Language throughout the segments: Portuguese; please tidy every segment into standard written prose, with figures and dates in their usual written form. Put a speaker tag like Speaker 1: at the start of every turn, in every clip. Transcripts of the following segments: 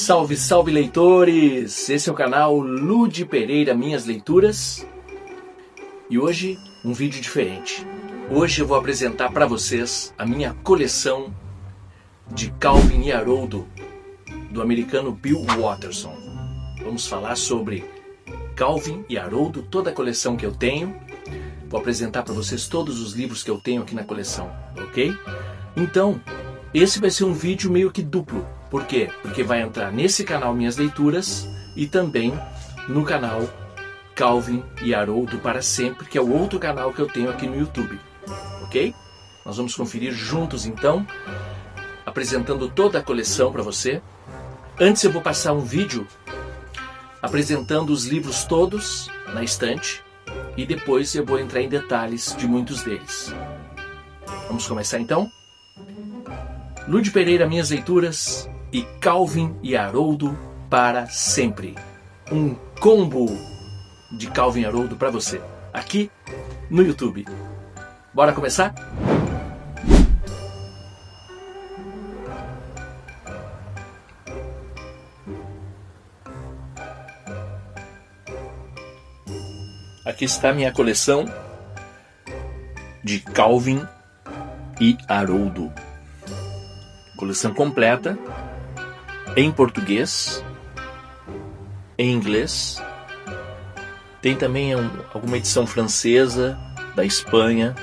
Speaker 1: Salve, salve leitores! Esse é o canal Ludi Pereira Minhas Leituras e hoje um vídeo diferente. Hoje eu vou apresentar para vocês a minha coleção de Calvin e Haroldo do americano Bill Watterson. Vamos falar sobre Calvin e Haroldo, toda a coleção que eu tenho. Vou apresentar para vocês todos os livros que eu tenho aqui na coleção, ok? Então, esse vai ser um vídeo meio que duplo. Por quê? Porque vai entrar nesse canal Minhas Leituras e também no canal Calvin e Haroldo para Sempre, que é o outro canal que eu tenho aqui no YouTube, ok? Nós vamos conferir juntos então, apresentando toda a coleção para você. Antes eu vou passar um vídeo apresentando os livros todos na estante e depois eu vou entrar em detalhes de muitos deles. Vamos começar então? Ludi Pereira Minhas Leituras e Calvin e Haroldo para Sempre. Um combo de Calvin e Haroldo para você, aqui no YouTube. Bora começar? Aqui está a minha coleção de Calvin e Haroldo. Coleção completa, em português, em inglês. Tem também alguma edição francesa, da Espanha.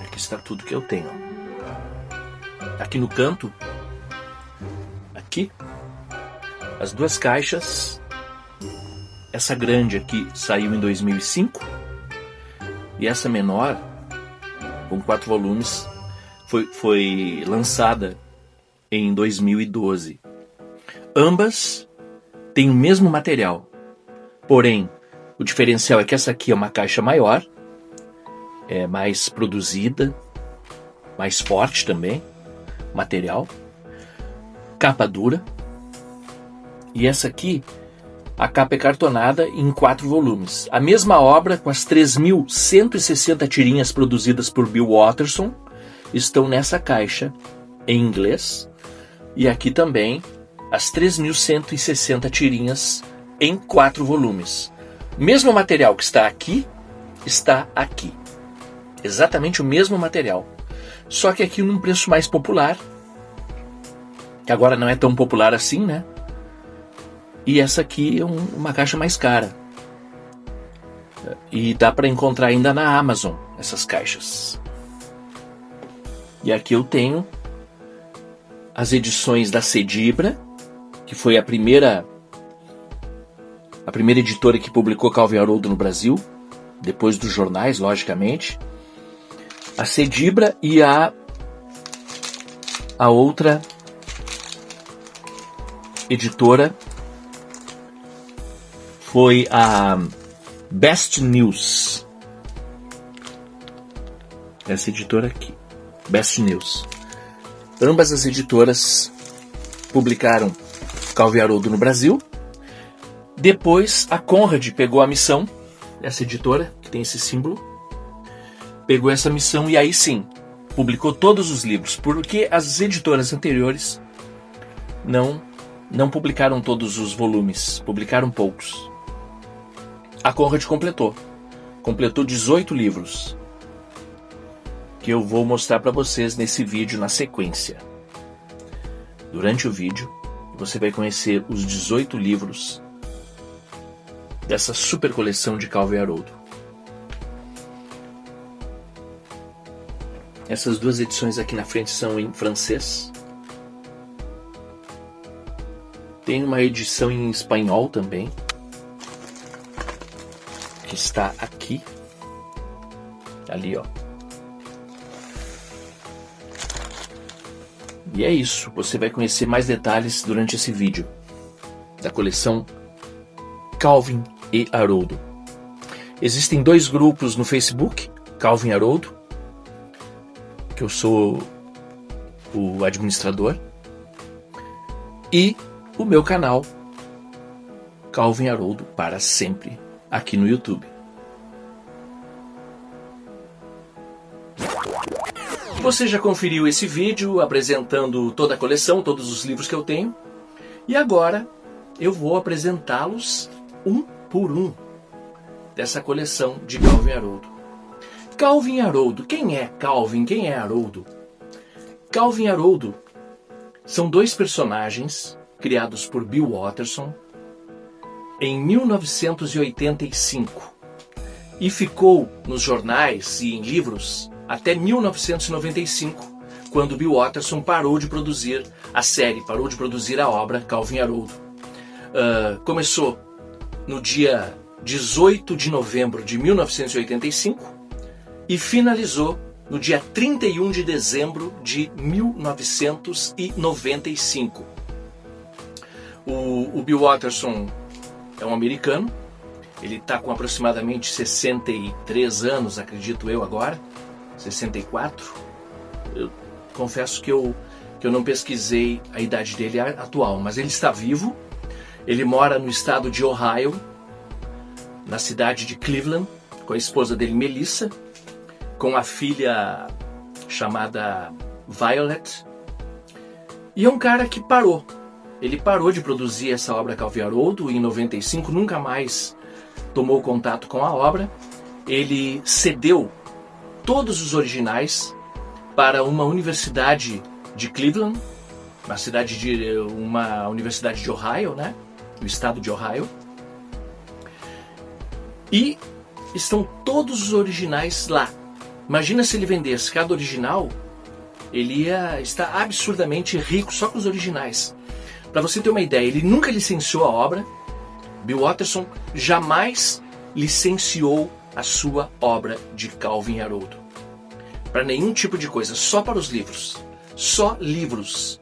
Speaker 1: Aqui está tudo que eu tenho. Aqui no canto, aqui, as duas caixas. Essa grande aqui saiu em 2005 e essa menor, com 4 volumes, foi lançada em 2012. Ambas têm o mesmo material, porém o diferencial é que essa aqui é uma caixa maior, é mais produzida, mais forte também, material, capa dura, e essa aqui, a capa é cartonada em 4 volumes. A mesma obra, com as 3.160 tirinhas produzidas por Bill Watterson, estão nessa caixa em inglês. E aqui também as 3.160 tirinhas em 4 volumes. Mesmo material que está aqui. Exatamente o mesmo material. Só que aqui num preço mais popular. Que agora não é tão popular assim, né? E essa aqui é uma caixa mais cara. E dá para encontrar ainda na Amazon essas caixas. E aqui eu tenho as edições da Cedibra, que foi a primeira editora que publicou Calvin e Haroldo no Brasil, depois dos jornais, logicamente. A Cedibra e a outra editora foi a Best News. Essa editora aqui, Best News. Ambas as editoras publicaram Calvin e Haroldo no Brasil. Depois a Conrad pegou a missão, essa editora, que tem esse símbolo, pegou essa missão e aí sim, publicou todos os livros, porque as editoras anteriores não publicaram todos os volumes, publicaram poucos. A Conrad completou 18 livros, que eu vou mostrar para vocês nesse vídeo na sequência. Durante o vídeo, você vai conhecer os 18 livros dessa super coleção de Calvin e Haroldo. Essas duas edições aqui na frente são em francês. Tem uma edição em espanhol também, que está aqui, ali, ó. E é isso, você vai conhecer mais detalhes durante esse vídeo da coleção Calvin e Haroldo. Existem 2 grupos no Facebook, Calvin e Haroldo, que eu sou o administrador, e o meu canal Calvin e Haroldo para Sempre, aqui no YouTube. Você já conferiu esse vídeo apresentando toda a coleção, todos os livros que eu tenho. E agora eu vou apresentá-los um por um dessa coleção de Calvin e Haroldo. Calvin e Haroldo. Quem é Calvin? Quem é Haroldo? Calvin e Haroldo são dois personagens criados por Bill Watterson em 1985 e ficou nos jornais e em livros até 1995, quando Bill Watterson parou de produzir a série, parou de produzir a obra Calvin e Haroldo. Começou no dia 18 de novembro de 1985 e finalizou no dia 31 de dezembro de 1995. O Bill Watterson é um americano, ele está com aproximadamente 63 anos, acredito eu agora, 64. Eu confesso que eu não pesquisei a idade dele atual, mas ele está vivo. Ele mora no estado de Ohio, na cidade de Cleveland, com a esposa dele, Melissa, com a filha chamada Violet. E é um cara que parou. Ele parou de produzir essa obra Calvin e Haroldo em 95, nunca mais tomou contato com a obra. Ele cedeu todos os originais para uma universidade de Cleveland, uma universidade de Ohio, né? Do estado de Ohio. E estão todos os originais lá. Imagina se ele vendesse cada original, ele ia estar absurdamente rico só com os originais. Para você ter uma ideia, ele nunca licenciou a obra. Bill Watterson jamais licenciou a sua obra de Calvin e Haroldo. Para nenhum tipo de coisa, só para os livros. Só livros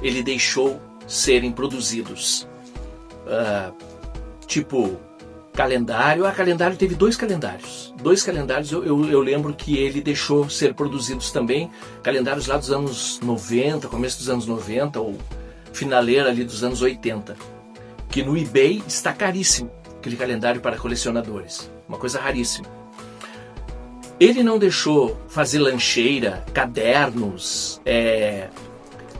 Speaker 1: ele deixou serem produzidos. Tipo calendário. Calendário teve dois calendários. Dois calendários eu lembro que ele deixou ser produzidos também. Calendários lá dos anos 90, começo dos anos 90 ou finaleira ali dos anos 80. Que no eBay está caríssimo, aquele calendário para colecionadores. Uma coisa raríssima. Ele não deixou fazer lancheira, cadernos,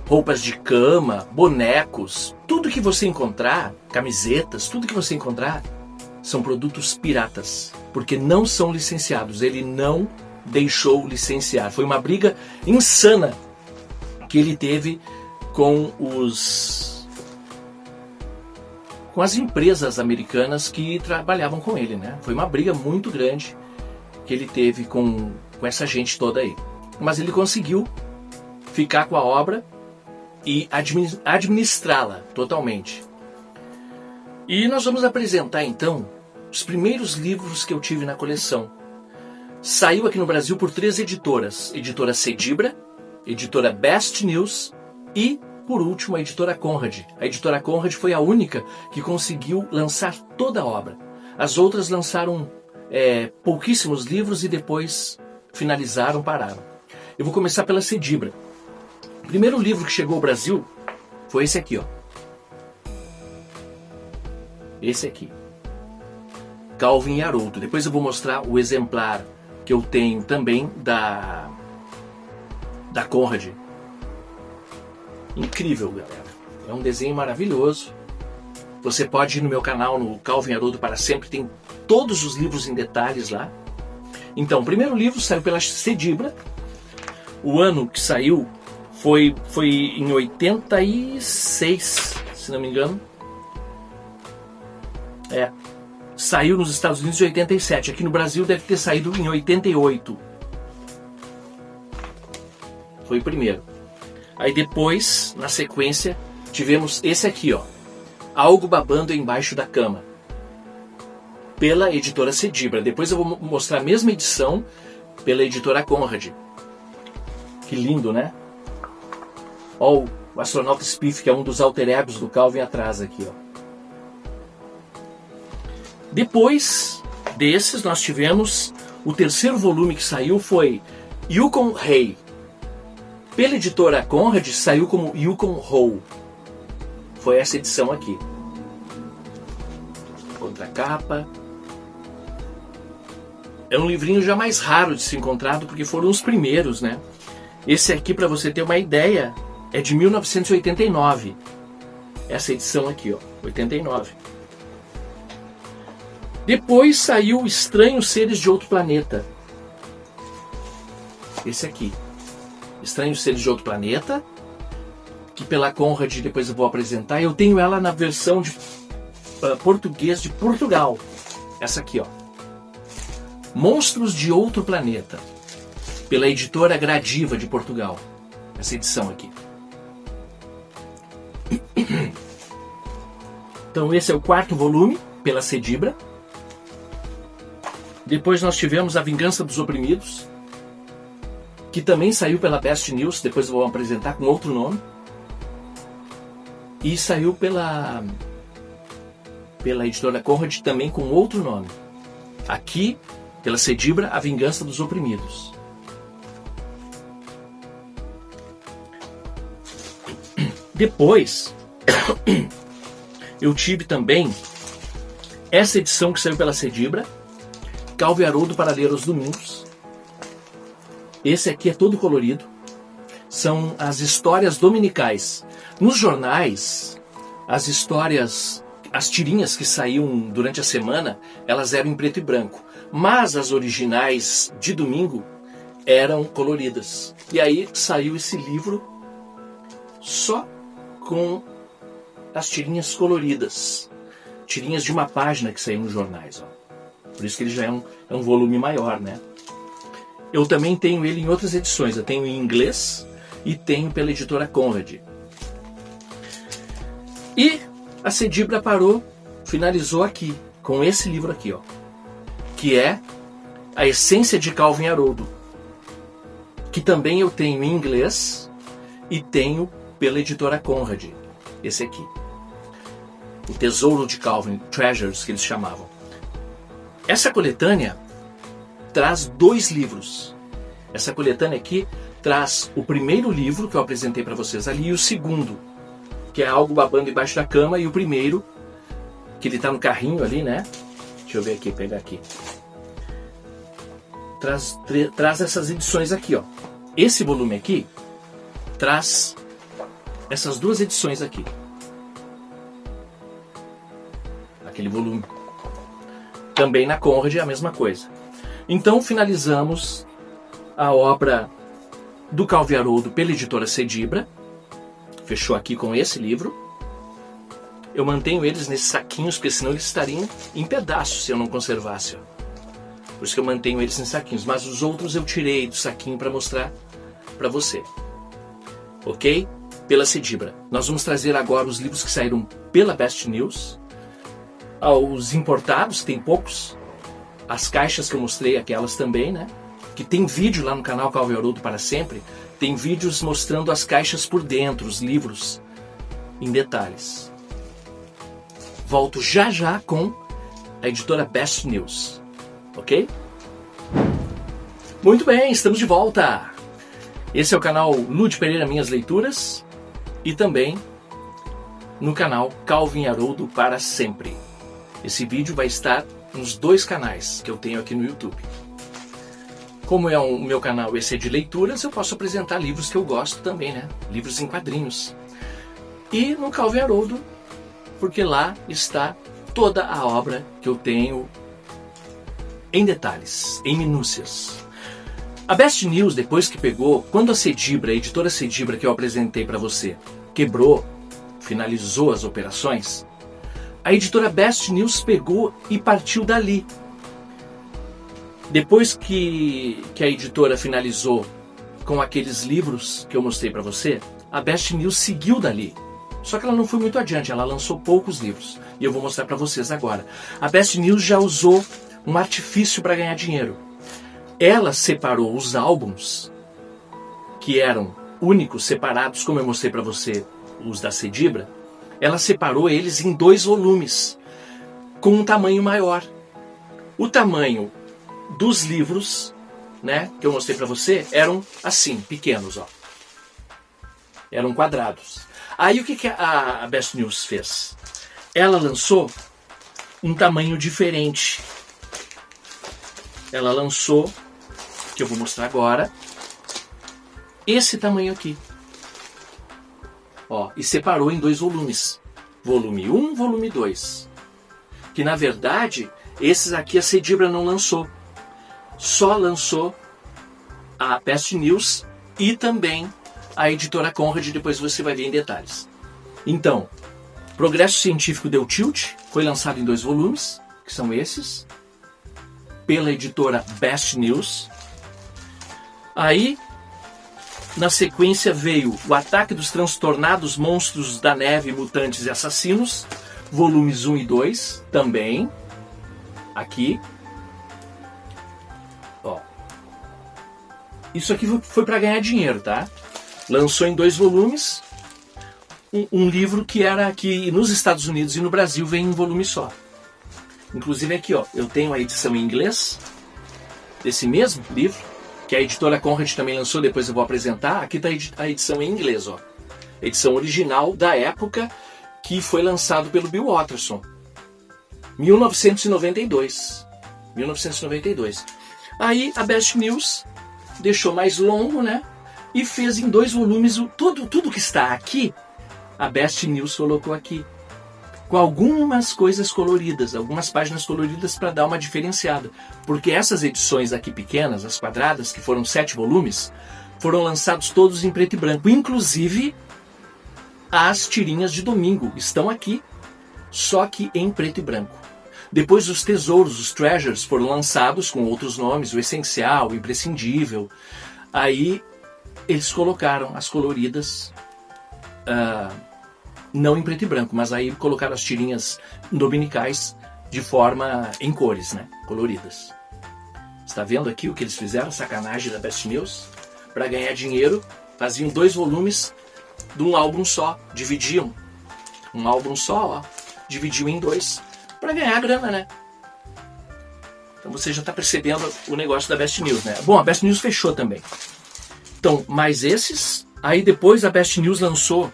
Speaker 1: roupas de cama, bonecos. Tudo que você encontrar, camisetas, tudo que você encontrar são produtos piratas, porque não são licenciados. Ele não deixou licenciar. Foi uma briga insana que ele teve com as empresas americanas que trabalhavam com ele, né? Foi uma briga muito grande que ele teve com essa gente toda aí. Mas ele conseguiu ficar com a obra e administrá-la totalmente. E nós vamos apresentar então os primeiros livros que eu tive na coleção. Saiu aqui no Brasil por 3 editoras. Editora Cedibra, editora Best News e, por último, a editora Conrad. A editora Conrad foi a única que conseguiu lançar toda a obra. As outras lançaram pouquíssimos livros e depois finalizaram, pararam. Eu vou começar pela Cedibra. O primeiro livro que chegou ao Brasil foi esse aqui, ó. Esse aqui. Calvin e Haroldo. Depois eu vou mostrar o exemplar que eu tenho também da Conrad. Incrível, galera. É um desenho maravilhoso. Você pode ir no meu canal, no Calvin e Haroldo para sempre, tem todos os livros em detalhes lá. Então, o primeiro livro saiu pela Cedibra. O ano que saiu foi em 86, se não me engano. Saiu nos Estados Unidos em 87. Aqui no Brasil deve ter saído em 88. Foi o primeiro. Aí depois, na sequência, tivemos esse aqui, ó. Algo Babando Embaixo da Cama, pela editora Cedibra. Depois eu vou mostrar a mesma edição pela editora Conrad. Que lindo, né? Ó, o astronauta Spiff, que é um dos alter egos do Calvin atrás aqui, ó. Depois desses, nós tivemos o terceiro volume que saiu, foi Yukon Rei. Pela editora Conrad, saiu como Yukon Ho. Foi essa edição aqui. Outra capa. É um livrinho já mais raro de ser encontrado, porque foram os primeiros, né? Esse aqui, para você ter uma ideia, é de 1989. Essa edição aqui, ó, 89. Depois saiu Estranhos Seres de Outro Planeta. Esse aqui. Estranhos Seres de Outro Planeta, que pela Conrad depois eu vou apresentar. Eu tenho ela na versão de português de Portugal. Essa aqui, ó. Monstros de Outro Planeta, pela editora Gradiva de Portugal. Essa edição aqui. Então esse é o 4º volume, pela Cedibra. Depois nós tivemos A Vingança dos Oprimidos, que também saiu pela Best News, depois eu vou apresentar com outro nome. E saiu pela editora Conrad também com outro nome. Aqui, pela Cedibra, A Vingança dos Oprimidos. Depois, eu tive também essa edição que saiu pela Cedibra, Calvo e Haroldo para ler aos domingos. Esse aqui é todo colorido. São as histórias dominicais. Nos jornais, as histórias, as tirinhas que saíam durante a semana, elas eram em preto e branco. Mas as originais de domingo eram coloridas. E aí saiu esse livro só com as tirinhas coloridas. Tirinhas de uma página que saíram nos jornais. Ó. Por isso que ele já é um volume maior, né? Eu também tenho ele em outras edições. Eu tenho em inglês e tenho pela editora Conrad. E a Cedibra finalizou aqui, com esse livro aqui, ó, que é A Essência de Calvo e Haroldo, que também eu tenho em inglês e tenho pela editora Conrad, esse aqui. O Tesouro de Calvin, Treasures, que eles chamavam. Essa coletânea traz 2 livros. Essa coletânea aqui traz o primeiro livro que eu apresentei para vocês ali e o segundo, que é Algo Babando Embaixo da Cama, e o primeiro, que ele tá no carrinho ali, né? Deixa eu ver aqui, pegar aqui. Traz essas edições aqui, ó. Esse volume aqui traz essas 2 edições aqui. Aquele volume. Também na Conrad é a mesma coisa. Então finalizamos a obra do Calvo e Haroldo pela editora Cedibra. Fechou aqui com esse livro. Eu mantenho eles nesses saquinhos, porque senão eles estariam em pedaços se eu não conservasse. Ó. Por isso que eu mantenho eles em saquinhos. Mas os outros eu tirei do saquinho para mostrar para você. Ok? Pela Cedibra. Nós vamos trazer agora os livros que saíram pela Best News. Os importados, tem poucos. As caixas que eu mostrei, aquelas também, né? Que tem vídeo lá no canal Calvo e Haroldo para Sempre. Tem vídeos mostrando as caixas por dentro, os livros em detalhes. Volto já já com a editora Best News. Ok? Muito bem, estamos de volta. Esse é o canal Lud Pereira Minhas Leituras e também no canal Calvo e Haroldo para Sempre. Esse vídeo vai estar nos 2 canais que eu tenho aqui no YouTube. Como é o meu canal, esse é de leituras, eu posso apresentar livros que eu gosto também, né? Livros em quadrinhos. E no Calvo e Haroldo, porque lá está toda a obra que eu tenho em detalhes, em minúcias. A Best News, depois que pegou, quando a Cedibra, a editora Cedibra que eu apresentei para você, quebrou, finalizou as operações, a editora Best News pegou e partiu dali. Depois que a editora finalizou com aqueles livros que eu mostrei para você, a Best News seguiu dali. Só que ela não foi muito adiante, ela lançou poucos livros. E eu vou mostrar para vocês agora. A Best News já usou um artifício para ganhar dinheiro. Ela separou os álbuns, que eram únicos, separados, como eu mostrei para você, os da Cedibra. Ela separou eles em 2 volumes, com um tamanho maior. O tamanho dos livros, né, que eu mostrei para você, eram assim, pequenos, ó. Eram quadrados. Aí o que a Best News fez? Ela lançou um tamanho diferente. Ela lançou, que eu vou mostrar agora, esse tamanho aqui. Ó, e separou em 2 volumes. Volume 1, volume 2. Que na verdade, esses aqui a Cedibra não lançou. Só lançou a Best News e também a editora Conrad, depois você vai ver em detalhes. Então, Progresso Científico deu tilt, foi lançado em 2 volumes, que são esses, pela editora Best News. Aí, na sequência veio O Ataque dos Transtornados Monstros da Neve, Mutantes e Assassinos, volumes 1 e 2, também, aqui. Ó. Isso aqui foi para ganhar dinheiro, tá? Lançou em 2 volumes, um livro que era aqui nos Estados Unidos e no Brasil vem em um volume só. Inclusive aqui, ó, eu tenho a edição em inglês desse mesmo livro, que a editora Conrad também lançou, depois eu vou apresentar. Aqui está a edição em inglês, ó. Edição original da época, que foi lançado pelo Bill Watterson. 1992. 1992. Aí a Best News deixou mais longo, né? E fez em 2 volumes tudo que está aqui. A Best News colocou aqui, com algumas coisas coloridas, algumas páginas coloridas para dar uma diferenciada. Porque essas edições aqui pequenas, as quadradas, que foram 7 volumes, foram lançados todos em preto e branco. Inclusive, as tirinhas de domingo estão aqui, só que em preto e branco. Depois os tesouros, os treasures, foram lançados com outros nomes, o essencial, o imprescindível. Aí eles colocaram as coloridas, não em preto e branco, mas aí colocaram as tirinhas dominicais de forma em cores, né? Coloridas. Está vendo aqui o que eles fizeram? Sacanagem da Best News. Para ganhar dinheiro, faziam 2 volumes de um álbum só. Dividiam um álbum só, ó, dividiam em 2 para ganhar grana, né? Então você já está percebendo o negócio da Best News, né? Bom, a Best News fechou também. Então, mais esses. Aí depois a Best News lançou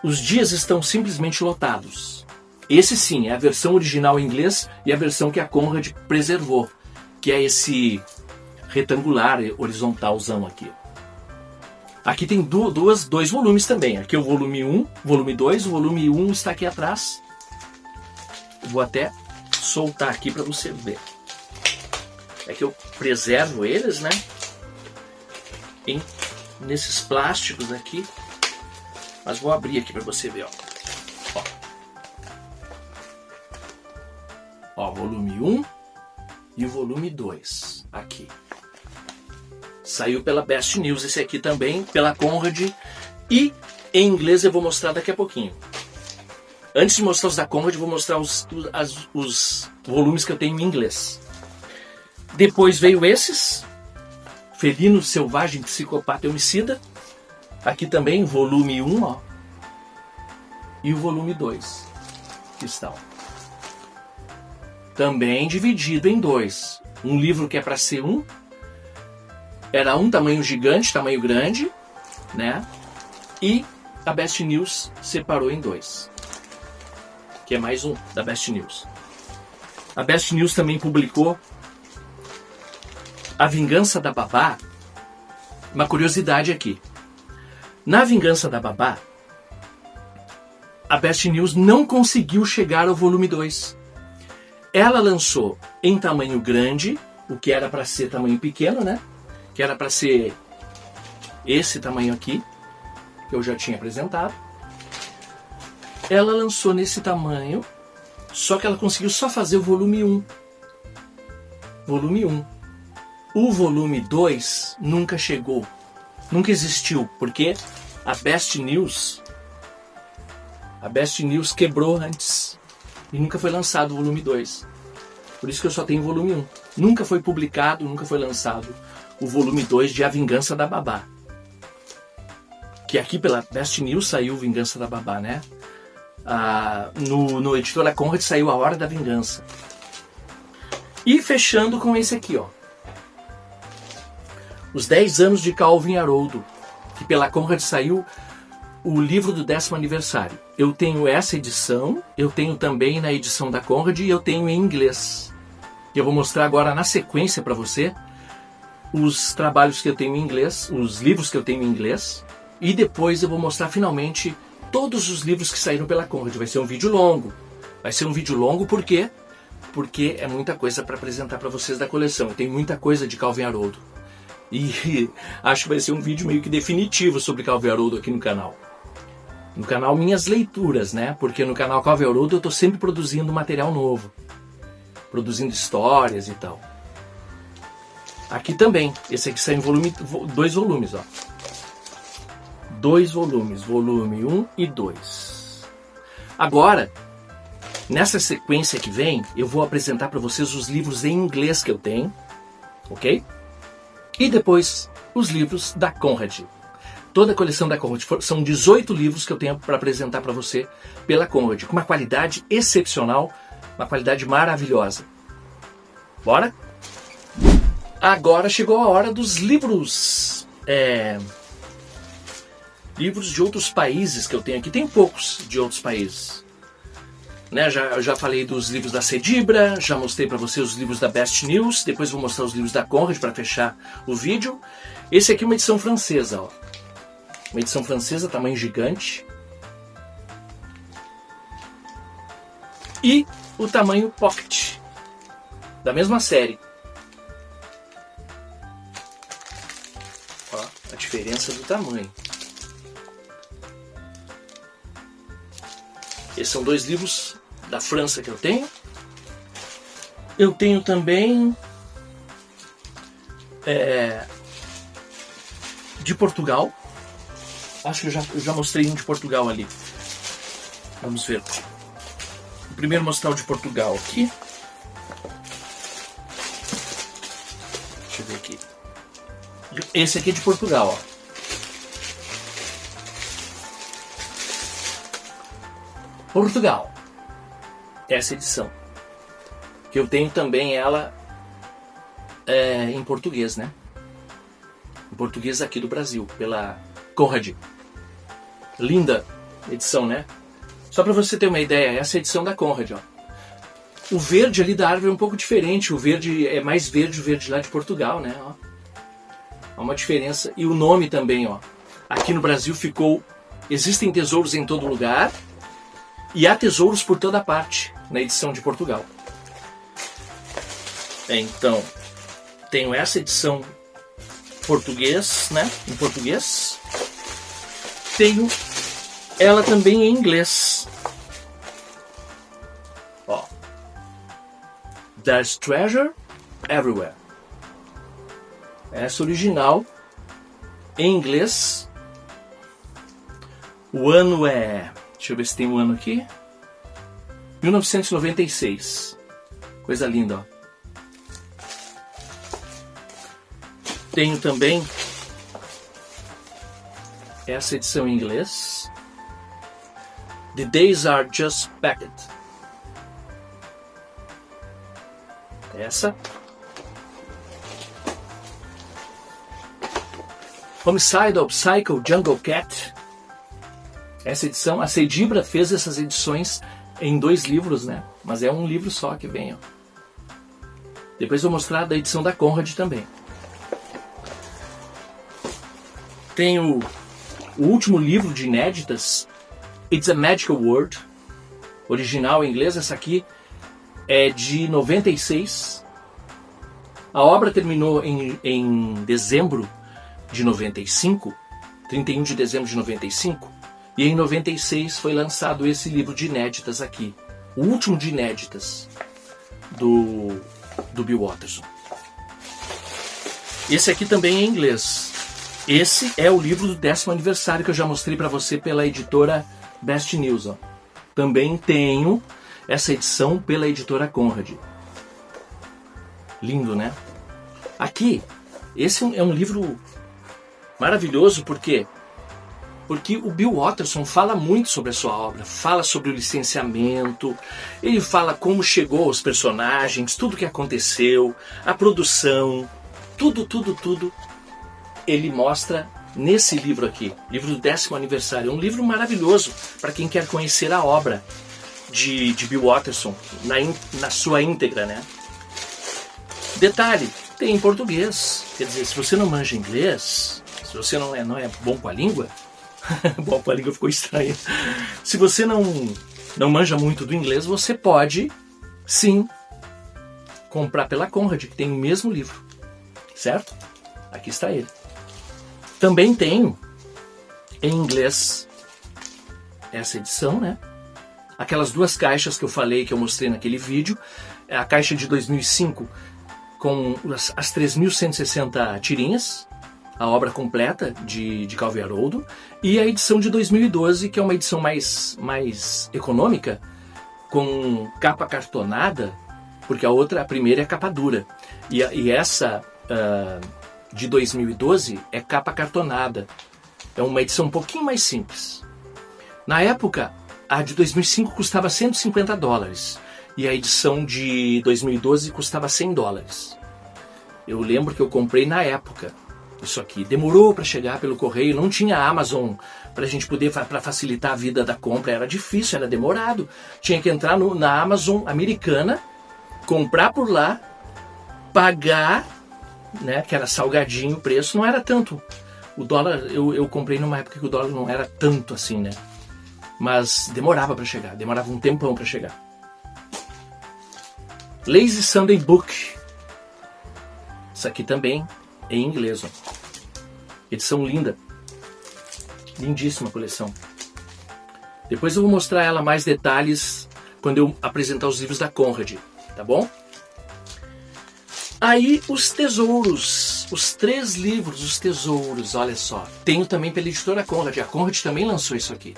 Speaker 1: Os Dias Estão Simplesmente Lotados. Esse sim, é a versão original em inglês e a versão que a Conrad preservou, que é esse retangular, horizontalzão aqui. Aqui tem 2 volumes também. Aqui é o volume 1, volume 2. O volume 1 está aqui atrás. Vou até soltar aqui para você ver. É que eu preservo eles, né? Nesses plásticos aqui. Mas vou abrir aqui para você ver, ó. Ó, volume 1 e o volume 2 aqui. Saiu pela Best News esse aqui também, pela Conrad. E em inglês eu vou mostrar daqui a pouquinho. Antes de mostrar os da Conrad, eu vou mostrar os volumes que eu tenho em inglês. Depois veio esses. Felino Selvagem, Psicopata e Homicida. Aqui também, volume 1, ó. E o volume 2. Que está, ó. Também dividido em 2. Um livro que é para ser 1. Era um tamanho gigante, tamanho grande, né? E a Best News separou em 2. Que é mais um da Best News. A Best News também publicou A Vingança da Babá. Uma curiosidade aqui. Na Vingança da Babá, a Best News não conseguiu chegar ao volume 2. Ela lançou em tamanho grande, o que era para ser tamanho pequeno, né? Que era para ser esse tamanho aqui, que eu já tinha apresentado. Ela lançou nesse tamanho, só que ela conseguiu só fazer o volume 1. Volume 1. O volume 2 nunca chegou, nunca existiu, porque a Best News quebrou antes e nunca foi lançado o volume 2. Por isso que eu só tenho o volume 1. Nunca foi publicado, nunca foi lançado o volume 2 de A Vingança da Babá. Que aqui pela Best News saiu Vingança da Babá, né? No editora Conrad saiu A Hora da Vingança. E fechando com esse aqui, ó. Os 10 anos de Calvin Haroldo, que pela Conrad saiu o livro do 10º aniversário. Eu tenho essa edição, eu tenho também na edição da Conrad e eu tenho em inglês. E eu vou mostrar agora na sequência para você os trabalhos que eu tenho em inglês, os livros que eu tenho em inglês, e depois eu vou mostrar finalmente todos os livros que saíram pela Conrad. Vai ser um vídeo longo. Vai ser um vídeo longo por quê? Porque é muita coisa para apresentar para vocês da coleção. Tem muita coisa de Calvin Haroldo. E acho que vai ser um vídeo meio que definitivo sobre Calvin Haroldo aqui no canal. No canal Minhas Leituras, né? Porque no canal Calvin Haroldo eu estou sempre produzindo material novo. Produzindo histórias e tal. Aqui também. Esse aqui sai em dois volumes, ó. 2 volumes. Volume 1 e 2. Agora, nessa sequência que vem, eu vou apresentar para vocês os livros em inglês que eu tenho. Ok? E depois, os livros da Conrad. Toda a coleção da Conrad. São 18 livros que eu tenho para apresentar para você pela Conrad. Com uma qualidade excepcional. Uma qualidade maravilhosa. Bora? Agora chegou a hora dos livros. Livros de outros países que eu tenho aqui. Tem poucos de outros países. Né? Eu já falei dos livros da Cedibra. Já mostrei para você os livros da Best News. Depois vou mostrar os livros da Conrad para fechar o vídeo. Esse aqui é uma edição francesa. Ó. Uma edição francesa, tamanho gigante. E o tamanho Pocket. Da mesma série. Ó, a diferença do tamanho. Esses são 2 livros da França que eu tenho. Eu tenho também de Portugal. Acho que eu já mostrei um de Portugal ali. Vamos ver. Vou primeiro mostrar o de Portugal aqui. Deixa eu ver aqui. Esse aqui é de Portugal, ó. Portugal. Essa edição. Que eu tenho também ela em português, né? Em português aqui do Brasil, pela Conrad. Linda edição, né? Só para você ter uma ideia, essa é a edição da Conrad, ó. O verde ali da árvore é um pouco diferente. O verde é mais verde, o verde lá de Portugal, né? Ó. Há uma diferença. E o nome também, ó. Aqui no Brasil ficou Existem Tesouros em Todo Lugar. E há tesouros por toda parte na edição de Portugal. Então, tenho essa edição português, né? Em português. Tenho ela também em inglês. Ó. There's Treasure Everywhere. Essa original em inglês. O ano é... Deixa eu ver se tem o ano aqui. 1996. Coisa linda, ó. Tenho também essa edição em inglês. The Days Are Just Packed. Essa. Homicidal Psycho Jungle Cat. Essa edição, a Cedibra fez essas edições em 2 livros, né? Mas é um livro só que vem, ó. Depois vou mostrar da edição da Conrad também. Tenho o último livro de inéditas, It's a Magical World, original em inglês. Essa aqui é de 96. A obra terminou em dezembro de 95, 31 de dezembro de 95. E em 96 foi lançado esse livro de inéditas aqui. O último de inéditas do Bill Watterson. Esse aqui também é em inglês. Esse é o livro do 10º aniversário que eu já mostrei para você pela editora Best News. Ó. Também tenho essa edição pela editora Conrad. Lindo, né? Aqui, esse é um livro maravilhoso, porque o Bill Watterson fala muito sobre a sua obra, fala sobre o licenciamento, ele fala como chegou aos personagens, tudo que aconteceu, a produção, tudo. Ele mostra nesse livro aqui, livro do 10º aniversário. É um livro maravilhoso para quem quer conhecer a obra de Bill Watterson na sua íntegra, né? Detalhe, tem em português. Quer dizer, se você não manja inglês, se você não é bom com a língua, bom com a língua ficou estranho. Se você não manja muito do inglês, você pode, sim, comprar pela Conrad, que tem o mesmo livro, certo? Aqui está ele. Também tenho em inglês essa edição, né? Aquelas duas caixas que eu falei, que eu mostrei naquele vídeo, é a caixa de 2005 com as 3.160 tirinhas, a obra completa de Calvin Haroldo, e a edição de 2012, que é uma edição mais econômica, com capa cartonada, porque a primeira é capa dura, e essa de 2012 é capa cartonada, é uma edição um pouquinho mais simples. Na época, a de 2005 custava $150 e a edição de 2012 custava $100. Eu lembro que eu comprei na época. Isso aqui demorou para chegar pelo correio, não tinha Amazon para a gente poder, para facilitar a vida da compra, era difícil, era demorado. Tinha que entrar na Amazon americana, comprar por lá, pagar, né, que era salgadinho o preço, não era tanto. O dólar, eu comprei numa época que o dólar não era tanto assim, né? Mas demorava para chegar, demorava um tempão para chegar. Lazy Sunday Book. Isso aqui também em inglês, ó. Edição linda. Lindíssima coleção. Depois eu vou mostrar ela mais detalhes quando eu apresentar os livros da Conrad, tá bom? Aí os tesouros, os 3 livros, os tesouros, olha só. Tenho também pela editora Conrad, a Conrad também lançou isso aqui.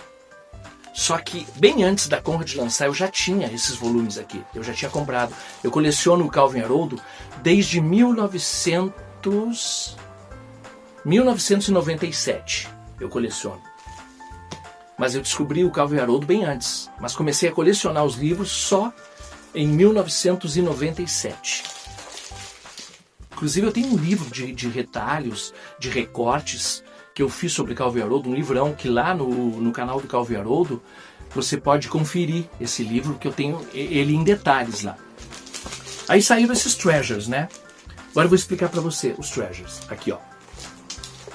Speaker 1: Só que bem antes da Conrad lançar eu já tinha esses volumes aqui, eu já tinha comprado. Eu coleciono o Calvin Haroldo desde 1997, eu coleciono. Mas eu descobri o Calvin Haroldo bem antes, mas comecei a colecionar os livros só em 1997. Inclusive eu tenho um livro de retalhos, de recortes, que eu fiz sobre Calvin Haroldo, um livrão que lá no canal do Calvin Haroldo você pode conferir esse livro, que eu tenho ele em detalhes lá. Aí saíram esses treasures, né? Agora eu vou explicar para você os treasures. Aqui, ó.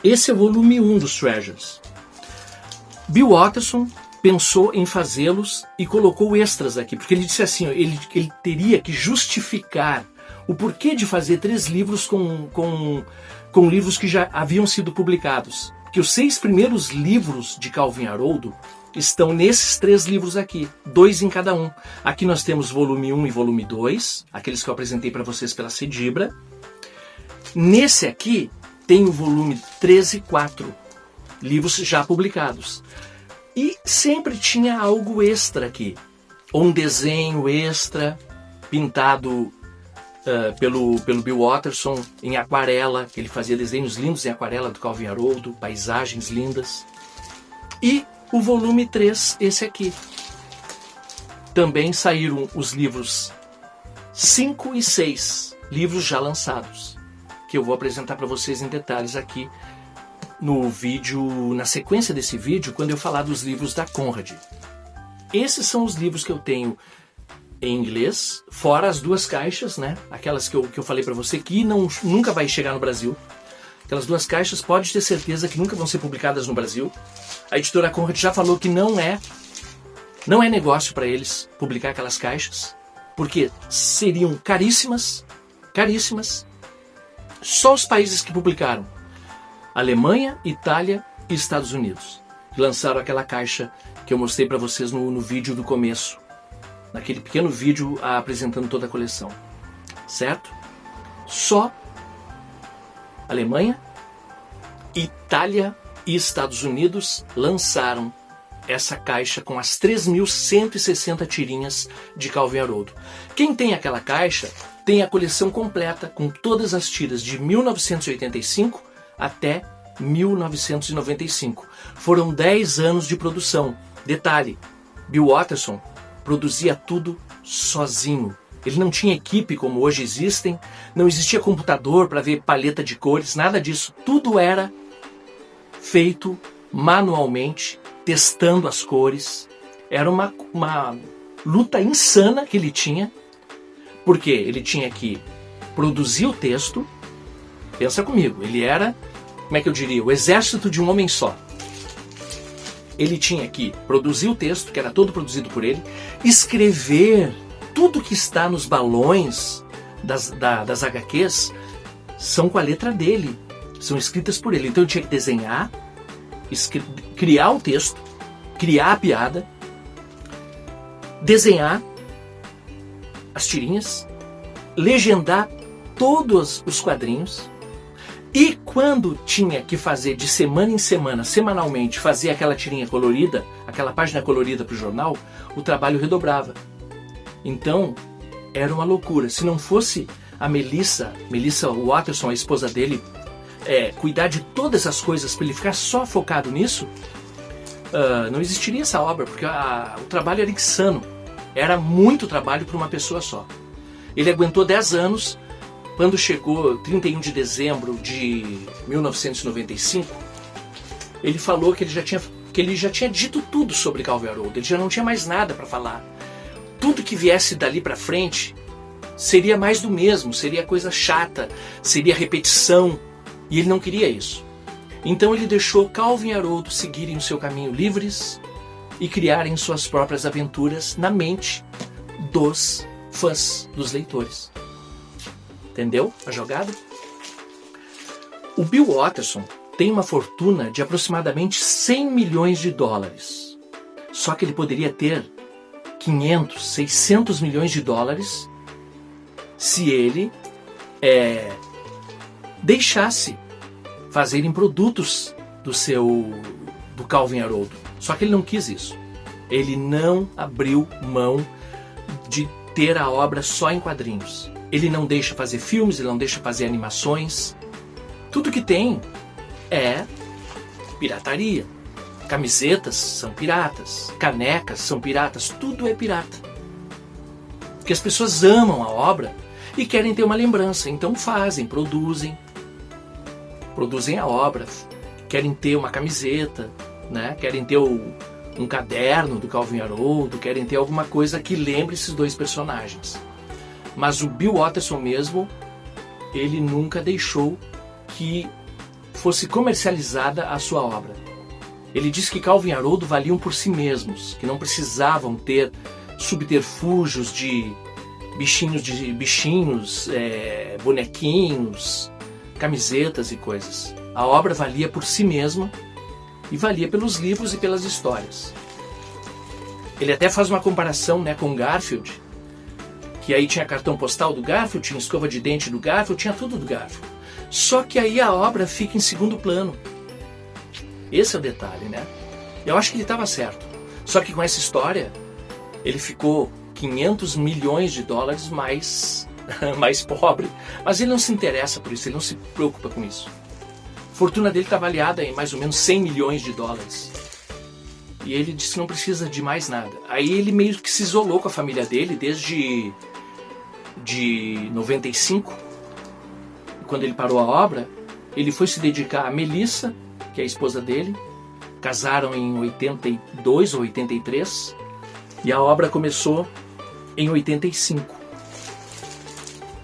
Speaker 1: Esse é o volume 1 dos treasures. Bill Watterson pensou em fazê-los e colocou extras aqui, porque ele disse assim, ó, ele teria que justificar o porquê de fazer 3 livros com livros que já haviam sido publicados. Que os 6 primeiros livros de Calvin Haroldo estão nesses 3 livros aqui, 2 em cada um. Aqui nós temos volume 1 e volume 2, aqueles que eu apresentei para vocês pela Cedibra. Nesse aqui tem o volume 3 e 4, livros já publicados. E sempre tinha algo extra aqui, ou um desenho extra, pintado pelo Bill Watterson em aquarela, que ele fazia desenhos lindos em aquarela do Calvin Haroldo, paisagens lindas. E o volume 3, esse aqui. Também saíram os livros 5 e 6, livros já lançados, que eu vou apresentar para vocês em detalhes aqui no vídeo, na sequência desse vídeo, quando eu falar dos livros da Conrad. Esses são os livros que eu tenho em inglês, fora as 2 caixas, né? Aquelas que eu falei para você que nunca vai chegar no Brasil. Aquelas 2 caixas, pode ter certeza que nunca vão ser publicadas no Brasil. A editora Conrad já falou que não é negócio para eles publicar aquelas caixas, porque seriam caríssimas. Só os países que publicaram, Alemanha, Itália e Estados Unidos, lançaram aquela caixa que eu mostrei para vocês no vídeo do começo, naquele pequeno vídeo apresentando toda a coleção, certo? Só Alemanha, Itália e Estados Unidos lançaram essa caixa com as 3.160 tirinhas de Calvin Haroldo. Quem tem aquela caixa tem a coleção completa com todas as tiras de 1985 até 1995. Foram 10 anos de produção. Detalhe, Bill Watterson produzia tudo sozinho. Ele não tinha equipe como hoje existem, não existia computador para ver paleta de cores, nada disso. Tudo era feito manualmente, testando as cores. Era uma luta insana que ele tinha, porque ele tinha que produzir o texto, Pensa comigo, ele era, como é que eu diria, o exército de um homem só. Ele tinha que produzir o texto, que era todo produzido por ele, escrever tudo que está nos balões das HQs, são com a letra dele, são escritas por ele. Então eu tinha que desenhar, criar o texto, criar a piada, desenhar as tirinhas, legendar todos os quadrinhos. E quando tinha que fazer de semana em semana, semanalmente, fazer aquela tirinha colorida, aquela página colorida para o jornal, o trabalho redobrava. Então, era uma loucura. Se não fosse a Melissa Watterson, a esposa dele, cuidar de todas essas coisas para ele ficar só focado nisso, não existiria essa obra, porque o trabalho era insano. Era muito trabalho para uma pessoa só. Ele aguentou 10 anos. Quando chegou 31 de dezembro de 1995, ele falou que ele já tinha dito tudo sobre Calvin Haroldo, ele já não tinha mais nada para falar. Tudo que viesse dali para frente seria mais do mesmo, seria coisa chata, seria repetição, e ele não queria isso. Então ele deixou Calvin e Haroldo seguirem o seu caminho livres e criarem suas próprias aventuras na mente dos fãs, dos leitores. Entendeu a jogada? O Bill Watterson tem uma fortuna de aproximadamente 100 milhões de dólares. Só que ele poderia ter 500, 600 milhões de dólares se ele deixasse fazerem produtos do Calvin Haroldo. Só que ele não quis isso. Ele não abriu mão de ter a obra só em quadrinhos. Ele não deixa fazer filmes, ele não deixa fazer animações. Tudo que tem é pirataria. Camisetas são piratas, canecas são piratas, tudo é pirata. Porque as pessoas amam a obra e querem ter uma lembrança, então produzem a obra, querem ter uma camiseta, né? Querem ter um caderno do Calvin Haroldo, querem ter alguma coisa que lembre esses dois personagens. Mas o Bill Watterson mesmo, ele nunca deixou que fosse comercializada a sua obra. Ele disse que Calvin e Haroldo valiam por si mesmos, que não precisavam ter subterfúgios de bichinhos, bonequinhos, camisetas e coisas. A obra valia por si mesma e valia pelos livros e pelas histórias. Ele até faz uma comparação, né, com Garfield, que aí tinha cartão postal do Garfield, tinha escova de dente do Garfield, tinha tudo do Garfield. Só que aí a obra fica em segundo plano. Esse é o detalhe, né? Eu acho que ele estava certo. Só que com essa história, ele ficou 500 milhões de dólares mais pobre. Mas ele não se interessa por isso, ele não se preocupa com isso. A fortuna dele está avaliada em mais ou menos 100 milhões de dólares. E ele disse que não precisa de mais nada. Aí ele meio que se isolou com a família dele desde de 95. Quando ele parou a obra, ele foi se dedicar a Melissa, que é a esposa dele. Casaram em 82 ou 83. E a obra começou em 85.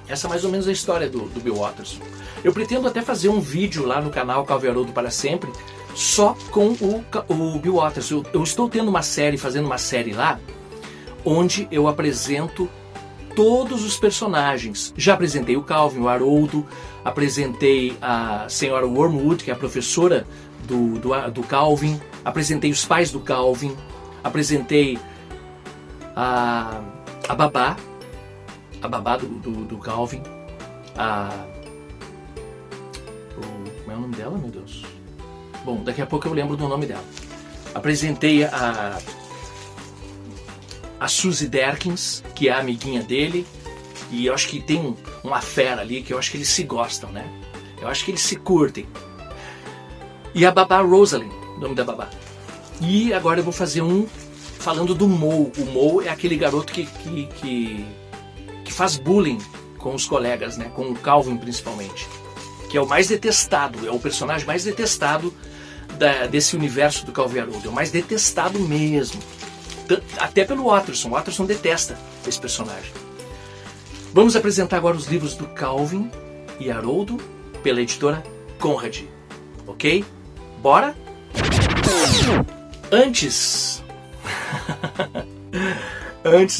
Speaker 1: Essa é mais ou menos a história do Bill Watterson. Eu pretendo até fazer um vídeo lá no canal Calvin Haroldo para Sempre, só com o Bill Watterson. Eu estou fazendo uma série lá, onde eu apresento todos os personagens. Já apresentei o Calvin, o Haroldo, apresentei a senhora Wormwood, que é a professora do Calvin, apresentei os pais do Calvin, apresentei a babá do Calvin, como é o nome dela, meu Deus? Bom, daqui a pouco eu lembro do nome dela. Apresentei a Suzy Derkins, que é a amiguinha dele, e eu acho que tem uma fera ali, que eu acho que eles se gostam, né? Eu acho que eles se curtem. E a babá Rosalind, o nome da babá. E agora eu vou fazer um falando do Moe. O Moe é aquele garoto que faz bullying com os colegas, né? Com o Calvin principalmente. Que é o mais detestado, é o personagem mais detestado desse universo do Calvin Haroldo. É o mais detestado mesmo. Até pelo Watterson. O Watterson detesta esse personagem. Vamos apresentar agora os livros do Calvin e Haroldo. pela editora Conrad, ok? Bora? Antes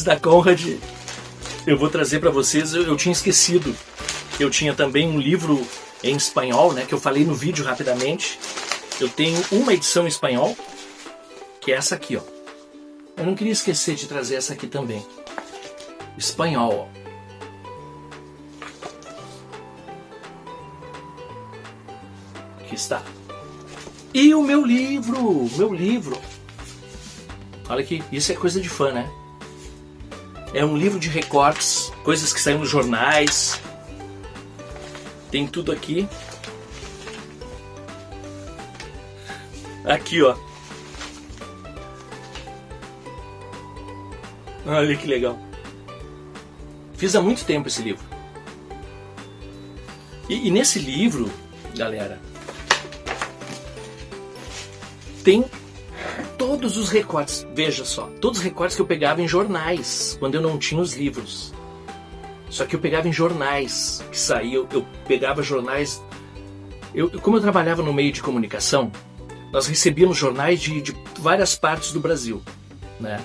Speaker 1: da Conrad, eu vou trazer para vocês, eu tinha esquecido, eu tinha também um livro em espanhol, né, que eu falei no vídeo rapidamente. Eu tenho uma edição em espanhol, que é essa aqui, ó. Eu não queria esquecer de trazer essa aqui também. Espanhol, ó. Aqui está. E o meu livro, Olha aqui, isso é coisa de fã, né? É um livro de recortes, coisas que saem nos jornais. Tem tudo aqui. Aqui, ó. Olha que legal. Fiz há muito tempo esse livro. E nesse livro, galera, tem todos os recortes. Veja só, todos os recortes que eu pegava em jornais, quando eu não tinha os livros. Só que eu pegava em jornais que saíam, eu pegava jornais. Como eu trabalhava no meio de comunicação, nós recebíamos jornais de várias partes do Brasil, né?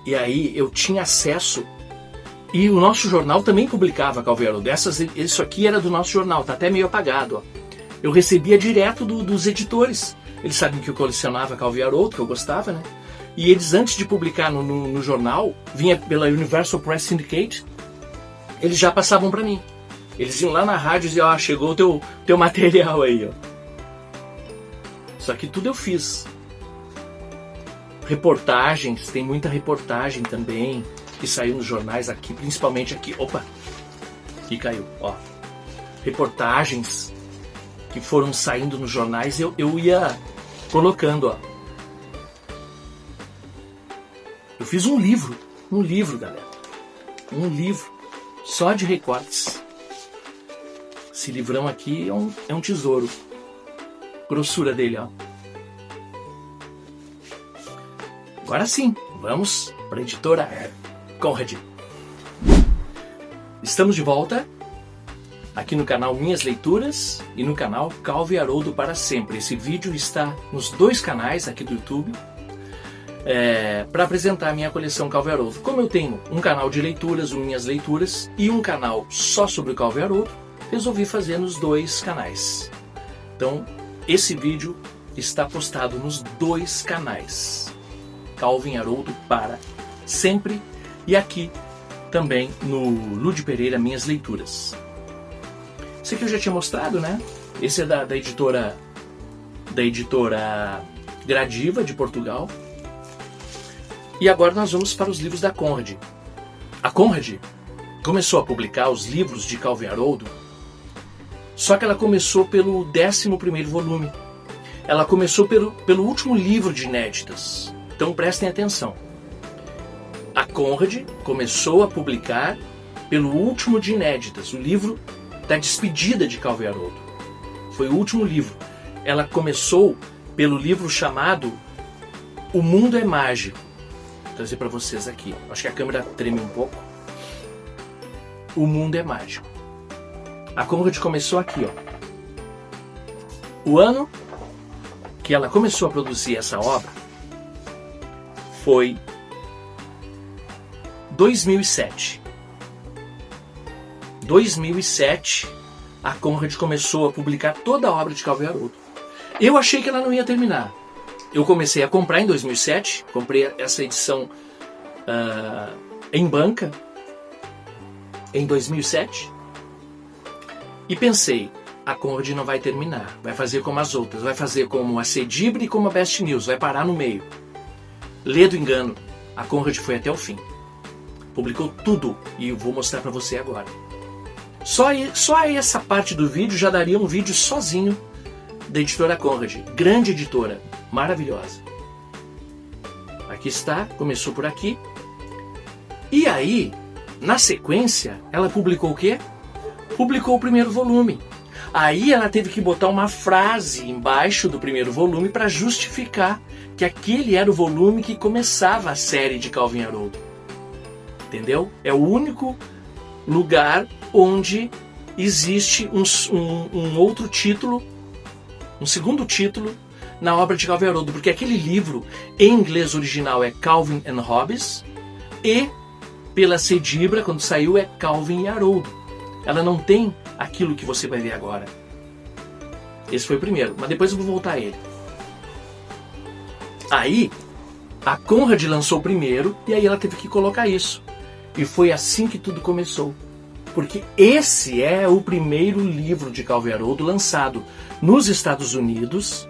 Speaker 1: E aí eu tinha acesso, e o nosso jornal também publicava, Calvo Haroldo. Isso aqui era do nosso jornal, tá até meio apagado, ó. Eu recebia direto dos editores. Eles sabiam que eu colecionava Calvo Haroldo, que eu gostava, né? E eles, antes de publicar no jornal, vinha pela Universal Press Syndicate, eles já passavam para mim. Eles iam lá na rádio e diziam, ó, chegou o teu material aí, ó. Só que tudo eu fiz. Reportagens, tem muita reportagem também, que saiu nos jornais aqui, principalmente aqui. Opa! Aqui caiu, ó. Reportagens que foram saindo nos jornais, eu ia colocando, ó. Eu fiz um livro, galera. Um livro só de recortes. Esse livrão aqui é um tesouro. Grossura dele, ó. Agora sim, vamos para a editora Conrad. Estamos de volta aqui no canal Minhas Leituras e no canal Calvo Haroldo para Sempre. Esse vídeo está nos dois canais aqui do YouTube para apresentar a minha coleção Calvo Haroldo. Como eu tenho um canal de leituras, o Minhas Leituras, e um canal só sobre o Calvo Haroldo, resolvi fazer nos dois canais. Então, esse vídeo está postado nos dois canais. Calvo Haroldo para Sempre e aqui também no Ludi Pereira Minhas Leituras. Esse aqui eu já tinha mostrado, né? Esse é da editora Gradiva de Portugal. E agora nós vamos para os livros da Conrad. A Conrad começou a publicar os livros de Calvo Haroldo, só que ela começou pelo 11º volume. Ela começou pelo último livro de inéditas. Então prestem atenção. A Conrad começou a publicar pelo último de inéditas, o livro da despedida de Calvo Haroldo. Foi o último livro. Ela começou pelo livro chamado O Mundo é Mágico. Vou trazer para vocês aqui. Acho que a câmera treme um pouco. O Mundo é Mágico. A Conrad começou aqui, ó. O ano que ela começou a produzir essa obra foi 2007. 2007, a Conrad começou a publicar toda a obra de Calvo Haroldo. Eu achei que ela não ia terminar. Eu comecei a comprar em 2007, comprei essa edição em banca em 2007 e pensei, a Conrad não vai terminar, vai fazer como as outras, vai fazer como a Cedibre e como a Best News, vai parar no meio. Lê do engano, a Conrad foi até o fim. Publicou tudo e eu vou mostrar para você agora. Só essa parte do vídeo já daria um vídeo sozinho da editora Conrad. Grande editora, maravilhosa. Aqui está, começou por aqui. E aí, na sequência, ela publicou o quê? Publicou o primeiro volume. Aí ela teve que botar uma frase embaixo do primeiro volume para justificar que aquele era o volume que começava a série de Calvo Haroldo. Entendeu? É o único lugar onde existe um outro título, um segundo título, na obra de Calvin e Haroldo, porque aquele livro, em inglês original, é Calvin and Hobbes, e pela Cedibra, quando saiu, é Calvin e Haroldo. Ela não tem aquilo que você vai ver agora. Esse foi o primeiro, mas depois eu vou voltar a ele. Aí, a Conrad lançou o primeiro, e aí ela teve que colocar isso. E foi assim que tudo começou. Porque esse é o primeiro livro de Calvin e Haroldo lançado nos Estados Unidos.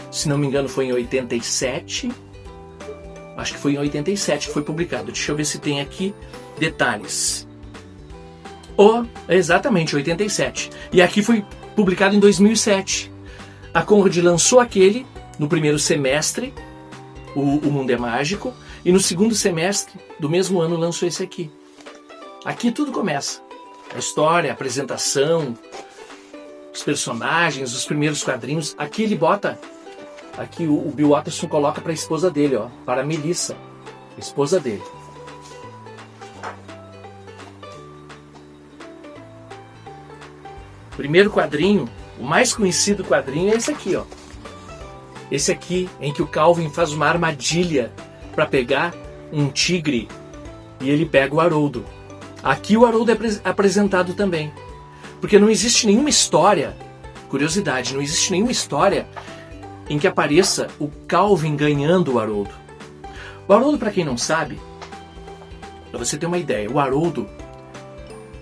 Speaker 1: Se não me engano foi em 87. Acho que foi em 87 que foi publicado. Deixa eu ver se tem aqui detalhes. Exatamente, 87. E aqui foi publicado em 2007. A Conrad lançou aquele no primeiro semestre, o Mundo é Mágico, e no segundo semestre do mesmo ano lançou esse aqui. Aqui tudo começa. A história, a apresentação, os personagens, os primeiros quadrinhos. Aqui ele bota... Aqui o Bill Watterson coloca para a esposa dele, ó, para a Melissa, a esposa dele. O primeiro quadrinho, o mais conhecido quadrinho é esse aqui, ó. Esse aqui, em que o Calvin faz uma armadilha para pegar um tigre e ele pega o Haroldo. Aqui o Haroldo é apresentado também. Porque não existe nenhuma história, curiosidade, não existe nenhuma história em que apareça o Calvin ganhando o Haroldo. O Haroldo, para quem não sabe, para você ter uma ideia, o Haroldo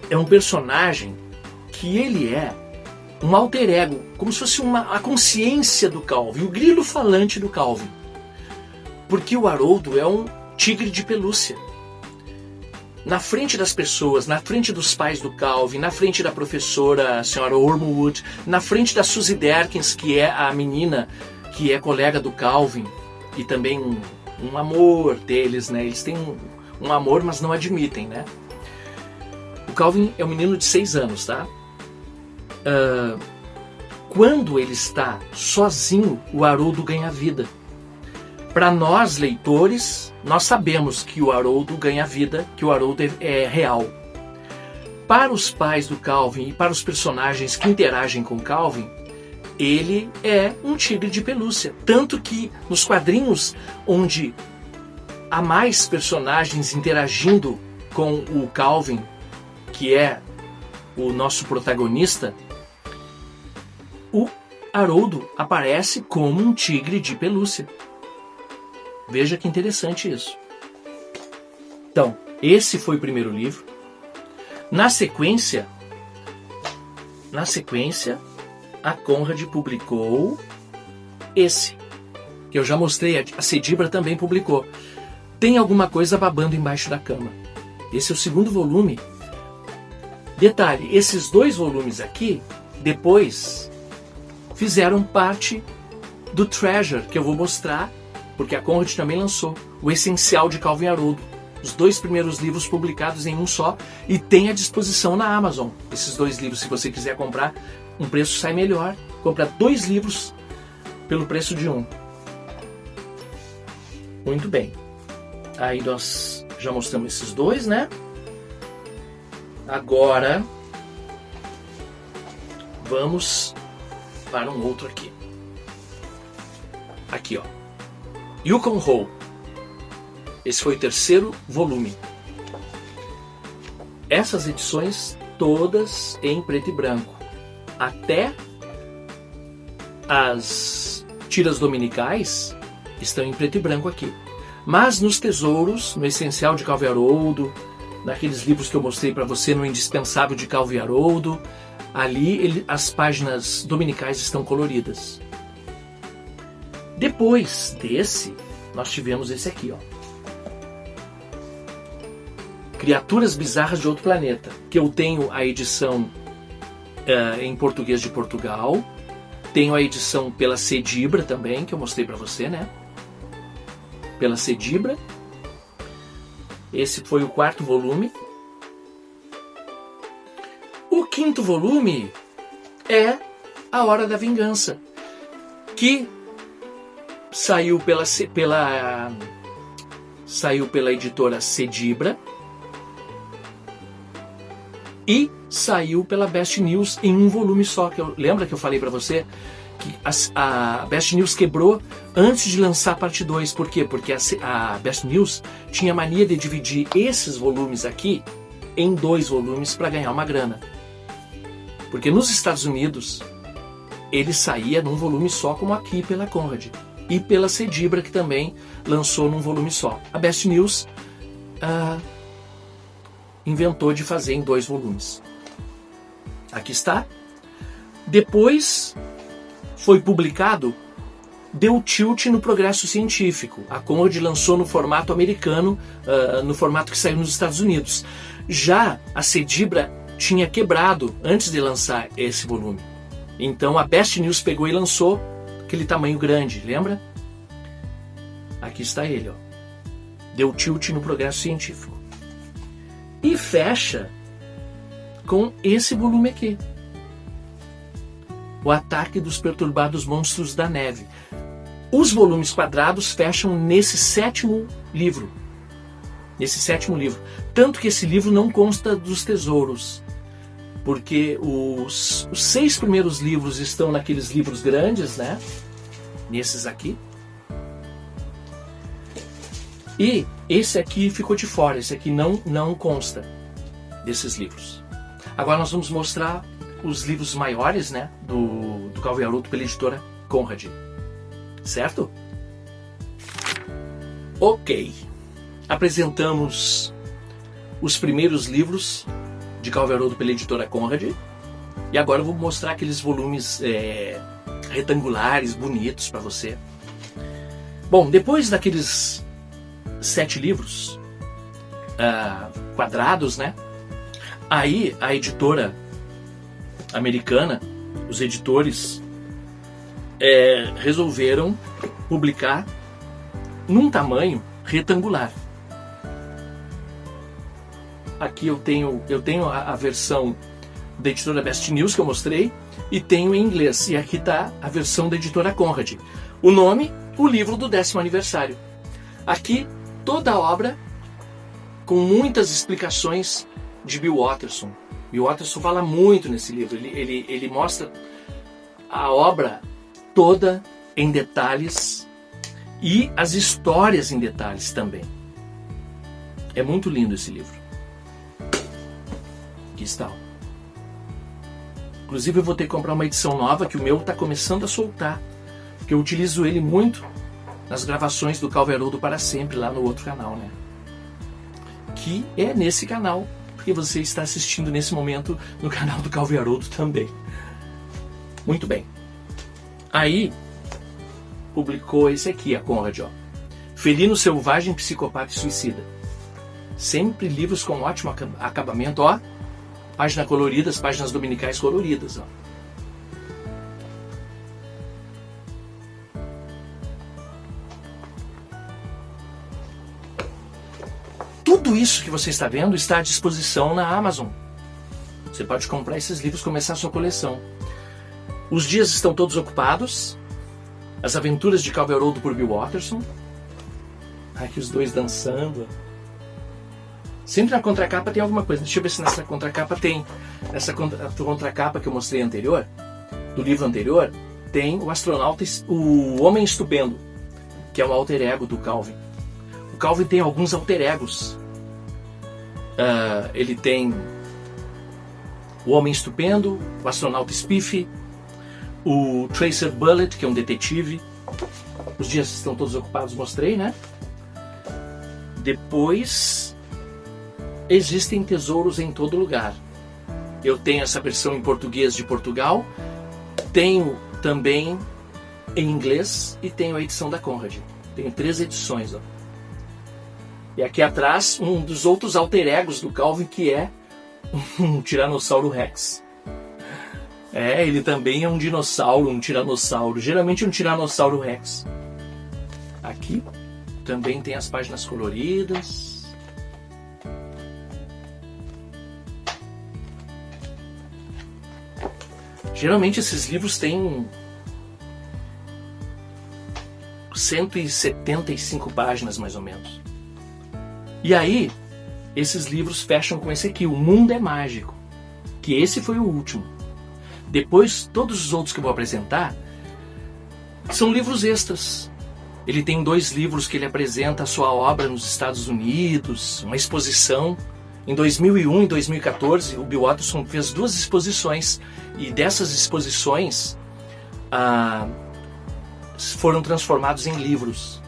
Speaker 1: é um personagem que ele é um alter ego, como se fosse a consciência do Calvin, o grilo falante do Calvin. Porque o Haroldo é um tigre de pelúcia. Na frente das pessoas, na frente dos pais do Calvin, na frente da professora, a senhora Wormwood, na frente da Suzy Derkins, que é a menina que é colega do Calvin, e também um amor deles, né? Eles têm um amor, mas não admitem, né? O Calvin é um menino de 6 anos, tá? Quando ele está sozinho, o Haroldo ganha vida. Para nós, leitores, nós sabemos que o Haroldo ganha vida, que o Haroldo é real. Para os pais do Calvin e para os personagens que interagem com Calvin, ele é um tigre de pelúcia. Tanto que nos quadrinhos onde há mais personagens interagindo com o Calvin, que é o nosso protagonista, o Haroldo aparece como um tigre de pelúcia. Veja que interessante isso. Então, esse foi o primeiro livro. Na sequência, a Conrad publicou esse, que eu já mostrei, a Cedibra também publicou. Tem alguma coisa babando embaixo da cama. Esse é o segundo volume. Detalhe, esses 2 volumes aqui, depois, fizeram parte do Treasure, que eu vou mostrar, porque a Conrad também lançou, o Essencial de Calvin e Haroldo. Os 2 primeiros livros publicados em um só, e tem à disposição na Amazon. Esses 2 livros, se você quiser comprar, um preço sai melhor. Compra 2 livros pelo preço de um. Muito bem. Aí nós já mostramos esses 2, né? Agora, vamos para um outro aqui. Aqui, ó. Yukon Hole. Esse foi o 3º volume. Essas edições todas em preto e branco. Até as tiras dominicais estão em preto e branco aqui. Mas nos tesouros, no Essencial de Calvin e Haroldo, naqueles livros que eu mostrei para você, no Indispensável de Calvin e Haroldo, ali as páginas dominicais estão coloridas. Depois desse, nós tivemos esse aqui, ó. Criaturas Bizarras de Outro Planeta, que eu tenho a edição em português de Portugal, tenho a edição pela Cedibra também, que eu mostrei para você, né? Pela Cedibra. Esse foi o 4º volume. O 5º volume é A Hora da Vingança, que saiu pela editora Cedibra. E saiu pela Best News em um volume só. Lembra que eu falei para você que a Best News quebrou antes de lançar a parte 2. Por quê? Porque a Best News tinha mania de dividir esses volumes aqui em 2 volumes para ganhar uma grana. Porque nos Estados Unidos ele saía num volume só, como aqui pela Conrad. E pela Cedibra, que também lançou num volume só. A Best News inventou de fazer em 2 volumes. Aqui está. Depois foi publicado, deu tilt no progresso científico. A Conrad lançou no formato americano, no formato que saiu nos Estados Unidos. Já a Cedibra tinha quebrado antes de lançar esse volume. Então a Best News pegou e lançou aquele tamanho grande, lembra? Aqui está ele, ó. Deu tilt no progresso científico. E fecha com esse volume aqui. O Ataque dos Perturbados Monstros da Neve. Os volumes quadrados fecham nesse 7º livro. Nesse 7º livro. Tanto que esse livro não consta dos tesouros. Porque os 6 primeiros livros estão naqueles livros grandes, né? Nesses aqui. E esse aqui ficou de fora. Esse aqui não consta desses livros. Agora nós vamos mostrar os livros maiores, né? Do Calvo e Haroldo pela editora Conrad. Certo? Ok. Apresentamos os primeiros livros de Calvo e Haroldo pela editora Conrad. E agora eu vou mostrar aqueles volumes retangulares, bonitos para você. Bom, depois daqueles 7 livros quadrados, né? Aí a editora americana, os editores, resolveram publicar num tamanho retangular. Aqui eu tenho a versão da editora Best News que eu mostrei e tenho em inglês. E aqui está a versão da editora Conrad. O nome, o livro do 10º aniversário. Aqui toda a obra com muitas explicações de Bill Watterson. Bill Watterson fala muito nesse livro. Ele mostra a obra toda em detalhes e as histórias em detalhes também. É muito lindo esse livro. Aqui está. Inclusive eu vou ter que comprar uma edição nova, que o meu está começando a soltar. Porque eu utilizo ele muito nas gravações do Calvo e Haroldo para sempre, lá no outro canal, né? Que é nesse canal, porque você está assistindo nesse momento no canal do Calvo e Haroldo também. Muito bem. Aí publicou esse aqui, a Conrad, ó. Felino Selvagem, Psicopata e Suicida. Sempre livros com ótimo acabamento, ó. Página coloridas, páginas dominicais coloridas, ó. Tudo isso que você está vendo está à disposição na Amazon. Você pode comprar esses livros e começar a sua coleção. Os dias estão todos ocupados. As Aventuras de Calvo e Haroldo por Bill Watterson. Aqui os dois dançando. Sempre na contracapa tem alguma coisa. Deixa eu ver se nessa contracapa tem. Nessa contracapa que eu mostrei anterior, do livro anterior, tem o astronauta, o Homem Estupendo, que é um alter ego do Calvin. O Calvin tem alguns alter egos. Ele tem o Homem Estupendo, o astronauta Spiffy, o Tracer Bullet, que é um detetive. Os dias estão todos ocupados, mostrei, né? Depois existem tesouros em todo lugar. Eu tenho essa versão em português de Portugal, tenho também em inglês e tenho a edição da Conrad. Tenho 3 edições, ó. E aqui atrás, um dos outros alter egos do Calvin, que é um Tiranossauro Rex. Ele também é um dinossauro, um tiranossauro. Geralmente um Tiranossauro Rex. Aqui também tem as páginas coloridas. Geralmente esses livros têm 175 páginas, mais ou menos. E aí, esses livros fecham com esse aqui, O Mundo é Mágico. que esse foi o último. Depois, todos os outros que eu vou apresentar são livros extras. Ele tem 2 livros que ele apresenta a sua obra nos Estados Unidos, uma exposição. Em 2001 e 2014, o Bill Watterson fez 2 exposições, e dessas exposições foram transformados em livros.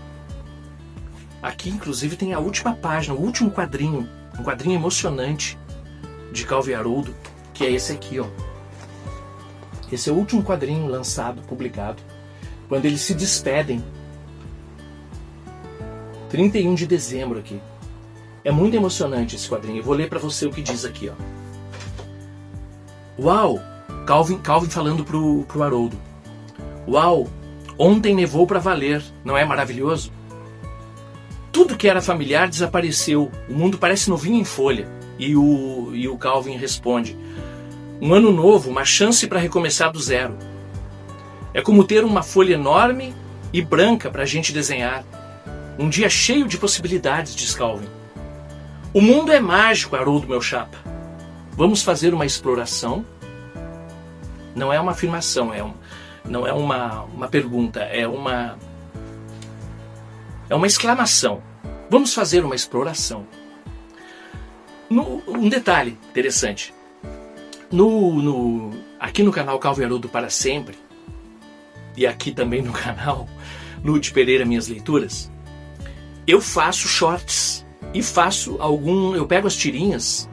Speaker 1: Aqui, inclusive, tem a última página, o último quadrinho, um quadrinho emocionante de Calvin Haroldo, que é esse aqui, ó. Esse é o último quadrinho lançado, publicado, quando eles se despedem. 31 de dezembro aqui. É muito emocionante esse quadrinho. Eu vou ler para você o que diz aqui, ó. Uau! Calvin falando pro Haroldo. Uau! Ontem nevou para valer. Não é maravilhoso? Tudo que era familiar desapareceu. O mundo parece novinho em folha. E o Calvin responde: um ano novo, uma chance para recomeçar do zero. É como ter uma folha enorme e branca para a gente desenhar. Um dia cheio de possibilidades, diz Calvin. O mundo é mágico, Haroldo, meu chapa. Vamos fazer uma exploração? Não é uma afirmação, não é uma pergunta, é uma exclamação. Vamos fazer uma exploração. Um detalhe interessante. Aqui no canal Calvin Haroldo para Sempre, e aqui também no canal Ludi Pereira Minhas Leituras, eu faço shorts e eu pego as tirinhas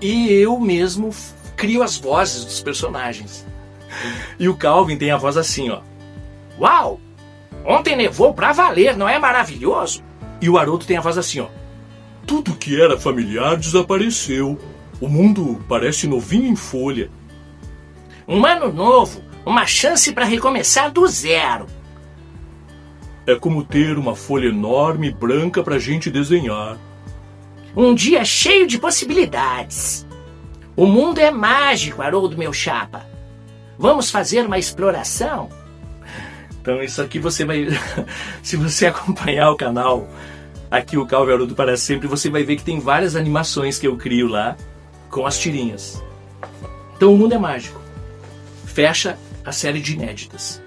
Speaker 1: e eu mesmo crio as vozes dos personagens. E o Calvin tem a voz assim, ó. Uau! Ontem nevou pra valer, não é maravilhoso? E o Haroldo tem a voz assim, ó. Tudo que era familiar desapareceu. O mundo parece novinho em folha. Um ano novo, uma chance para recomeçar do zero. É como ter uma folha enorme branca pra gente desenhar. Um dia cheio de possibilidades. O mundo é mágico, Haroldo, meu chapa. Vamos fazer uma exploração? Então isso aqui você vai... Se você acompanhar o canal, aqui o Calvin Haroldo para Sempre, você vai ver que tem várias animações que eu crio lá com as tirinhas. Então o mundo é mágico. Fecha a série de inéditas.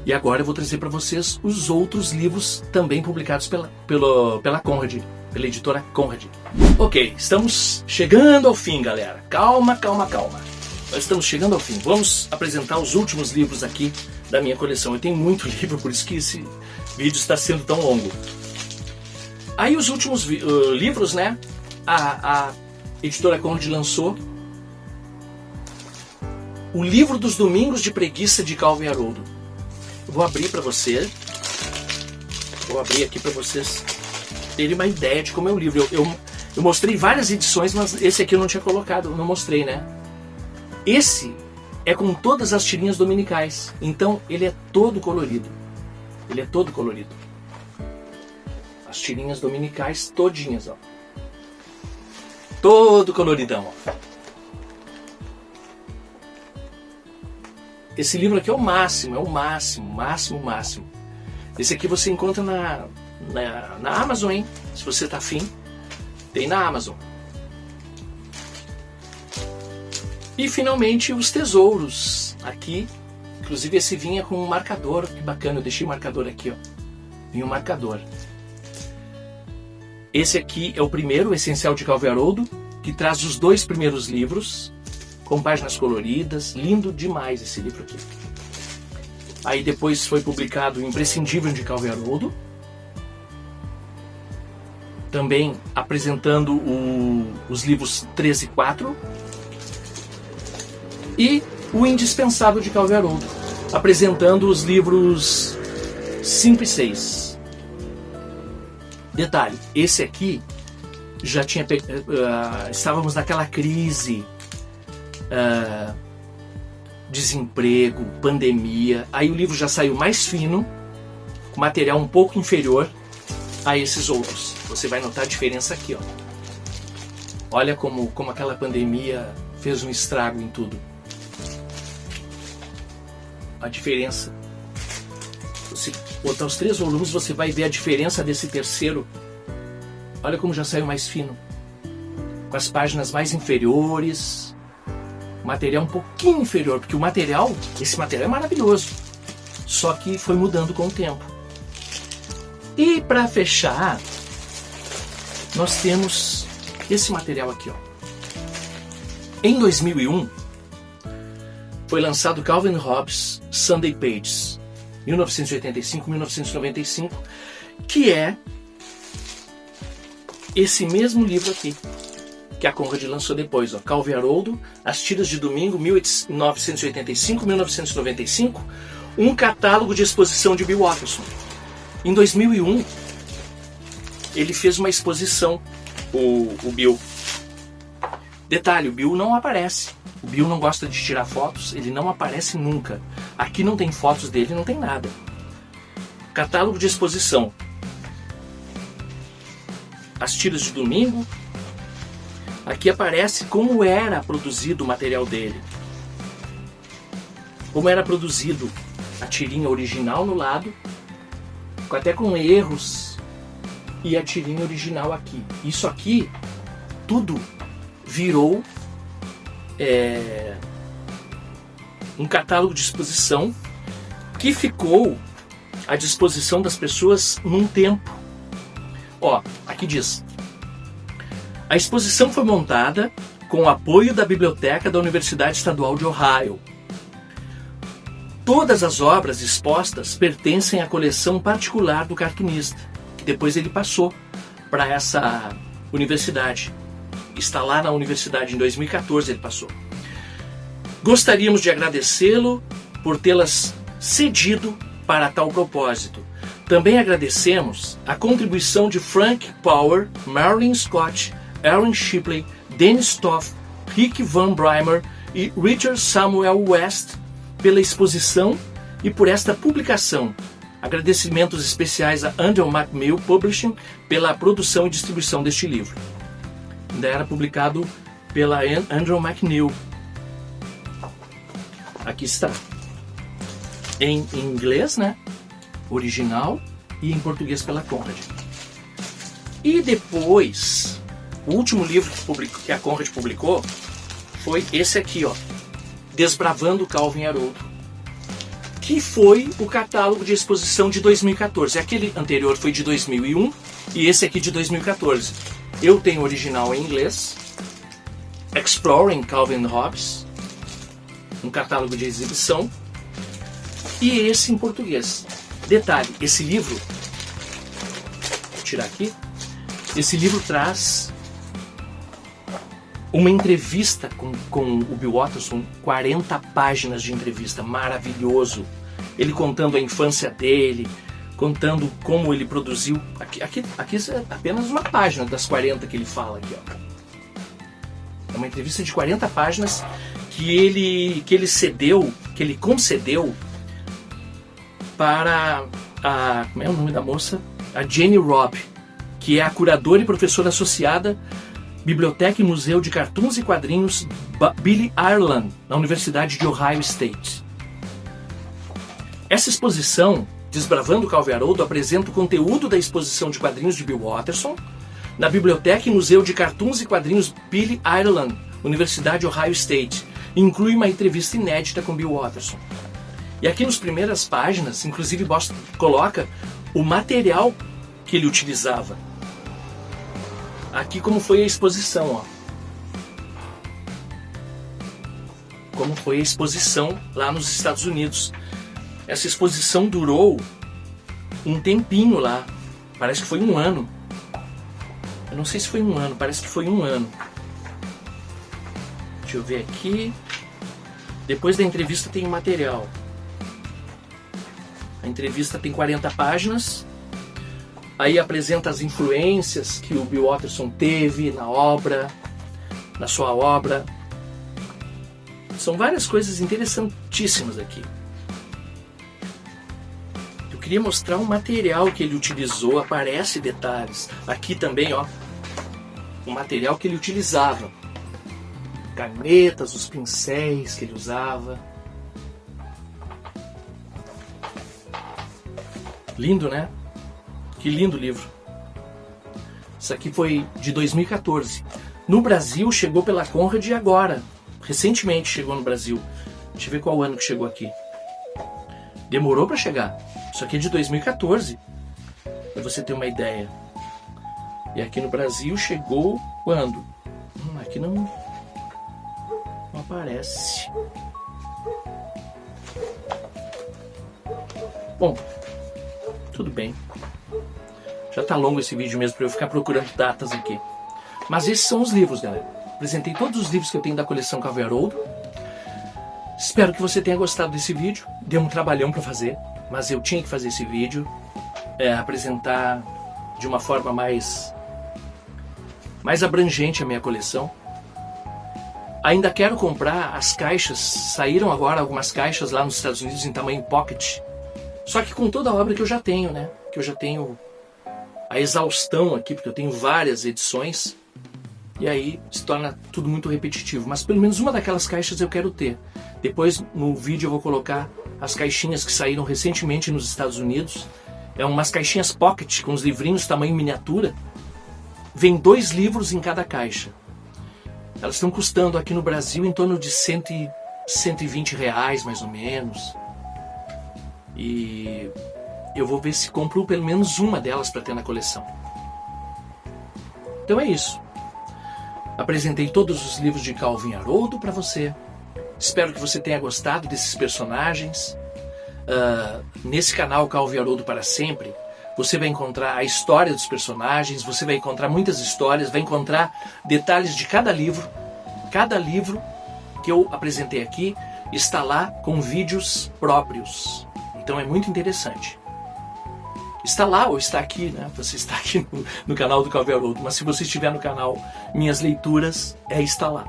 Speaker 1: E agora eu vou trazer para vocês os outros livros também publicados pela Conrad, pela editora Conrad. Ok, estamos chegando ao fim, galera. Calma. Nós estamos chegando ao fim. Vamos apresentar os últimos livros aqui da minha coleção. Eu tenho muito livro, por isso que esse vídeo está sendo tão longo. Aí os últimos livros, né? A editora Conrad lançou o livro dos Domingos de Preguiça de Calvin Haroldo. Eu vou abrir para você. Vou abrir aqui para vocês terem uma ideia de como é o livro. Eu mostrei várias edições, mas esse aqui eu não tinha colocado, não mostrei, né? Esse é com todas as tirinhas dominicais. Então ele é todo colorido. Ele é todo colorido. As tirinhas dominicais todinhas, ó. Todo coloridão, ó. Esse livro aqui é o máximo, máximo. Esse aqui você encontra na Amazon, hein? Se você tá afim, tem na Amazon. E finalmente os tesouros. Aqui, inclusive esse vinha com um marcador, que bacana, eu deixei o marcador aqui, ó. Vinha um marcador. Esse aqui é o primeiro, o Essencial de Calvin Haroldo, que traz os 2 primeiros livros, com páginas coloridas, lindo demais esse livro aqui. Aí depois foi publicado o Imprescindível de Calvin Haroldo, também apresentando os livros 3 e 4, e o Indispensável de Calvin Haroldo, apresentando os livros 5 e 6. Detalhe, esse aqui já tinha... estávamos naquela crise... desemprego, pandemia. Aí o livro já saiu mais fino, com material um pouco inferior a esses outros. Você vai notar a diferença aqui, ó. Olha como aquela pandemia fez um estrago em tudo. A diferença. Se botar os 3 volumes, você vai ver a diferença desse terceiro. Olha como já saiu mais fino, com as páginas mais inferiores, Material um pouquinho inferior, porque esse material é maravilhoso. Só que foi mudando com o tempo. E para fechar, nós temos esse material aqui, ó. Em 2001, foi lançado Calvin Hobbes Sunday Pages, 1985-1995, que é esse mesmo livro aqui, que a Conrad lançou depois, ó, Calvin Haroldo, As Tiras de Domingo, 1985-1995, um catálogo de exposição de Bill Watterson. Em 2001, ele fez uma exposição, o Bill. Detalhe, o Bill não aparece. O Bill não gosta de tirar fotos, ele não aparece nunca. Aqui não tem fotos dele, não tem nada. Catálogo de exposição. As Tiras de Domingo. Aqui aparece como era produzido o material dele. Como era produzido a tirinha original no lado, até com erros, e a tirinha original aqui. Isso aqui, tudo virou um catálogo de exposição que ficou à disposição das pessoas num tempo. Ó, aqui diz: a exposição foi montada com o apoio da Biblioteca da Universidade Estadual de Ohio. Todas as obras expostas pertencem à coleção particular do cartunista, que depois ele passou para essa universidade. Está lá na universidade, em 2014 ele passou. Gostaríamos de agradecê-lo por tê-las cedido para tal propósito. Também agradecemos a contribuição de Frank Power, Marilyn Scott, Aaron Shipley, Dennis Toff, Rick Van Brimer e Richard Samuel West pela exposição e por esta publicação. Agradecimentos especiais a Andrew McMill Publishing pela produção e distribuição deste livro. Ainda era publicado pela Andrew McNeil. Aqui está. Em inglês, né? Original, e em português pela Conrad. E depois, o último livro que a Conrad publicou foi esse aqui, ó, Desbravando Calvin Haroldo, que foi o catálogo de exposição de 2014. Aquele anterior foi de 2001 e esse aqui de 2014. Eu tenho o original em inglês, Exploring Calvin Hobbes, um catálogo de exibição, e esse em português. Detalhe, esse livro, vou tirar aqui, esse livro traz uma entrevista com o Bill Watterson, 40 páginas de entrevista, maravilhoso. Ele contando a infância dele, contando como ele produziu. Aqui é apenas uma página das 40 que ele fala aqui, ó. É uma entrevista de 40 páginas que ele concedeu para a... Como é o nome da moça? A Jenny Robb, que é a curadora e professora associada Biblioteca e Museu de Cartoons e Quadrinhos Billy Ireland, na Universidade de Ohio State. Essa exposição, Desbravando Calvin Haroldo, apresenta o conteúdo da exposição de quadrinhos de Bill Watterson na Biblioteca e Museu de Cartoons e Quadrinhos Billy Ireland, Universidade de Ohio State, e inclui uma entrevista inédita com Bill Watterson. E aqui nas primeiras páginas, inclusive, coloca o material que ele utilizava. Aqui como foi a exposição, ó. Como foi a exposição lá nos Estados Unidos. Essa exposição durou um tempinho lá. Parece que foi um ano. Eu não sei se foi um ano, parece que foi um ano. Deixa eu ver aqui. Depois da entrevista tem o material. A entrevista tem 40 páginas. Aí apresenta as influências que o Bill Watterson teve na sua obra. São várias coisas interessantíssimas aqui. Eu queria mostrar o material que ele utilizou, aparece detalhes. Aqui também, ó, o material que ele utilizava. Canetas, os pincéis que ele usava. Lindo, né? Que lindo livro. Isso aqui foi de 2014. No Brasil chegou pela Conrad agora, Recentemente chegou no Brasil. Deixa eu ver qual ano que chegou aqui. Demorou para chegar. Isso aqui é de 2014. Pra você ter uma ideia. E aqui no Brasil chegou quando? Aqui não aparece. Bom, tudo bem. Já tá longo esse vídeo mesmo para eu ficar procurando datas aqui. Mas esses são os livros, galera. Apresentei todos os livros que eu tenho da coleção Calvin Haroldo. Espero que você tenha gostado desse vídeo. Deu um trabalhão para fazer, mas eu tinha que fazer esse vídeo. Apresentar de uma forma mais abrangente a minha coleção. Ainda quero comprar as caixas. Saíram agora algumas caixas lá nos Estados Unidos em tamanho pocket. Só que com toda a obra que eu já tenho, né? Que eu já tenho a exaustão aqui, porque eu tenho várias edições. E aí se torna tudo muito repetitivo. Mas pelo menos uma daquelas caixas eu quero ter. Depois no vídeo eu vou colocar as caixinhas que saíram recentemente nos Estados Unidos. Umas caixinhas pocket com os livrinhos tamanho miniatura. Vem 2 livros em cada caixa. Elas estão custando aqui no Brasil em torno de 120 reais, mais ou menos. E eu vou ver se compro pelo menos uma delas para ter na coleção. Então é isso. Apresentei todos os livros de Calvin Haroldo para você. Espero que você tenha gostado desses personagens. Nesse canal Calvin Haroldo para Sempre, você vai encontrar a história dos personagens, você vai encontrar muitas histórias, vai encontrar detalhes de cada livro. Cada livro que eu apresentei aqui está lá com vídeos próprios. Então é muito interessante. Está lá ou está aqui, né? Você está aqui no canal do Calvin Haroldo, mas se você estiver no canal Minhas Leituras, está lá.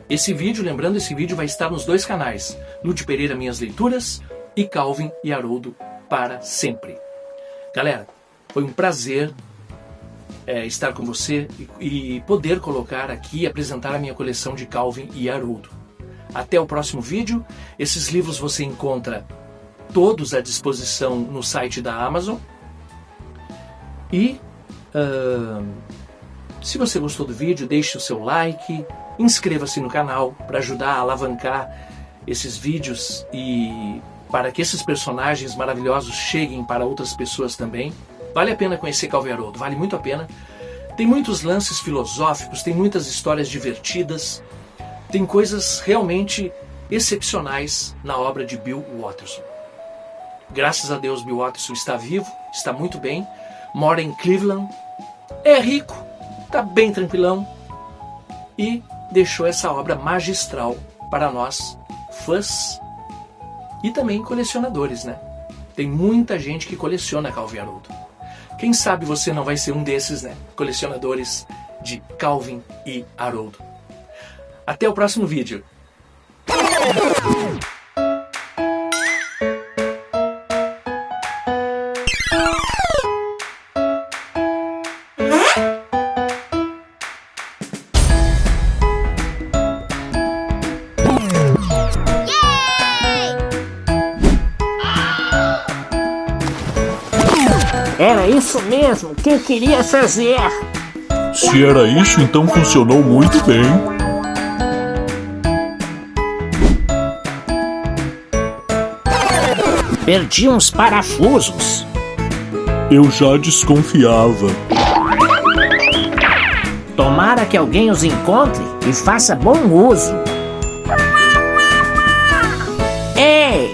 Speaker 1: Esse vídeo, lembrando, esse vídeo vai estar nos 2 canais, Ludi Pereira Minhas Leituras e Calvin e Haroldo para Sempre. Galera, foi um prazer estar com você e poder colocar aqui e apresentar a minha coleção de Calvin e Haroldo. Até o próximo vídeo. Esses livros você encontra todos à disposição no site da Amazon. E se você gostou do vídeo, deixe o seu like, inscreva-se no canal para ajudar a alavancar esses vídeos e para que esses personagens maravilhosos cheguem para outras pessoas também. Vale a pena conhecer Calvin Haroldo, vale muito a pena. Tem muitos lances filosóficos, tem muitas histórias divertidas, tem coisas realmente excepcionais na obra de Bill Watterson. Graças a Deus, Bill Watterson está vivo, está muito bem, mora em Cleveland, é rico, está bem tranquilão e deixou essa obra magistral para nós, fãs e também colecionadores, né? Tem muita gente que coleciona Calvin Haroldo. Quem sabe você não vai ser um desses, né? Colecionadores de Calvin e Haroldo. Até o próximo vídeo.
Speaker 2: Era isso mesmo que eu queria fazer.
Speaker 3: Se era isso, então funcionou muito bem.
Speaker 2: Perdi uns parafusos.
Speaker 3: Eu já desconfiava.
Speaker 2: Tomara que alguém os encontre e faça bom uso. Ei!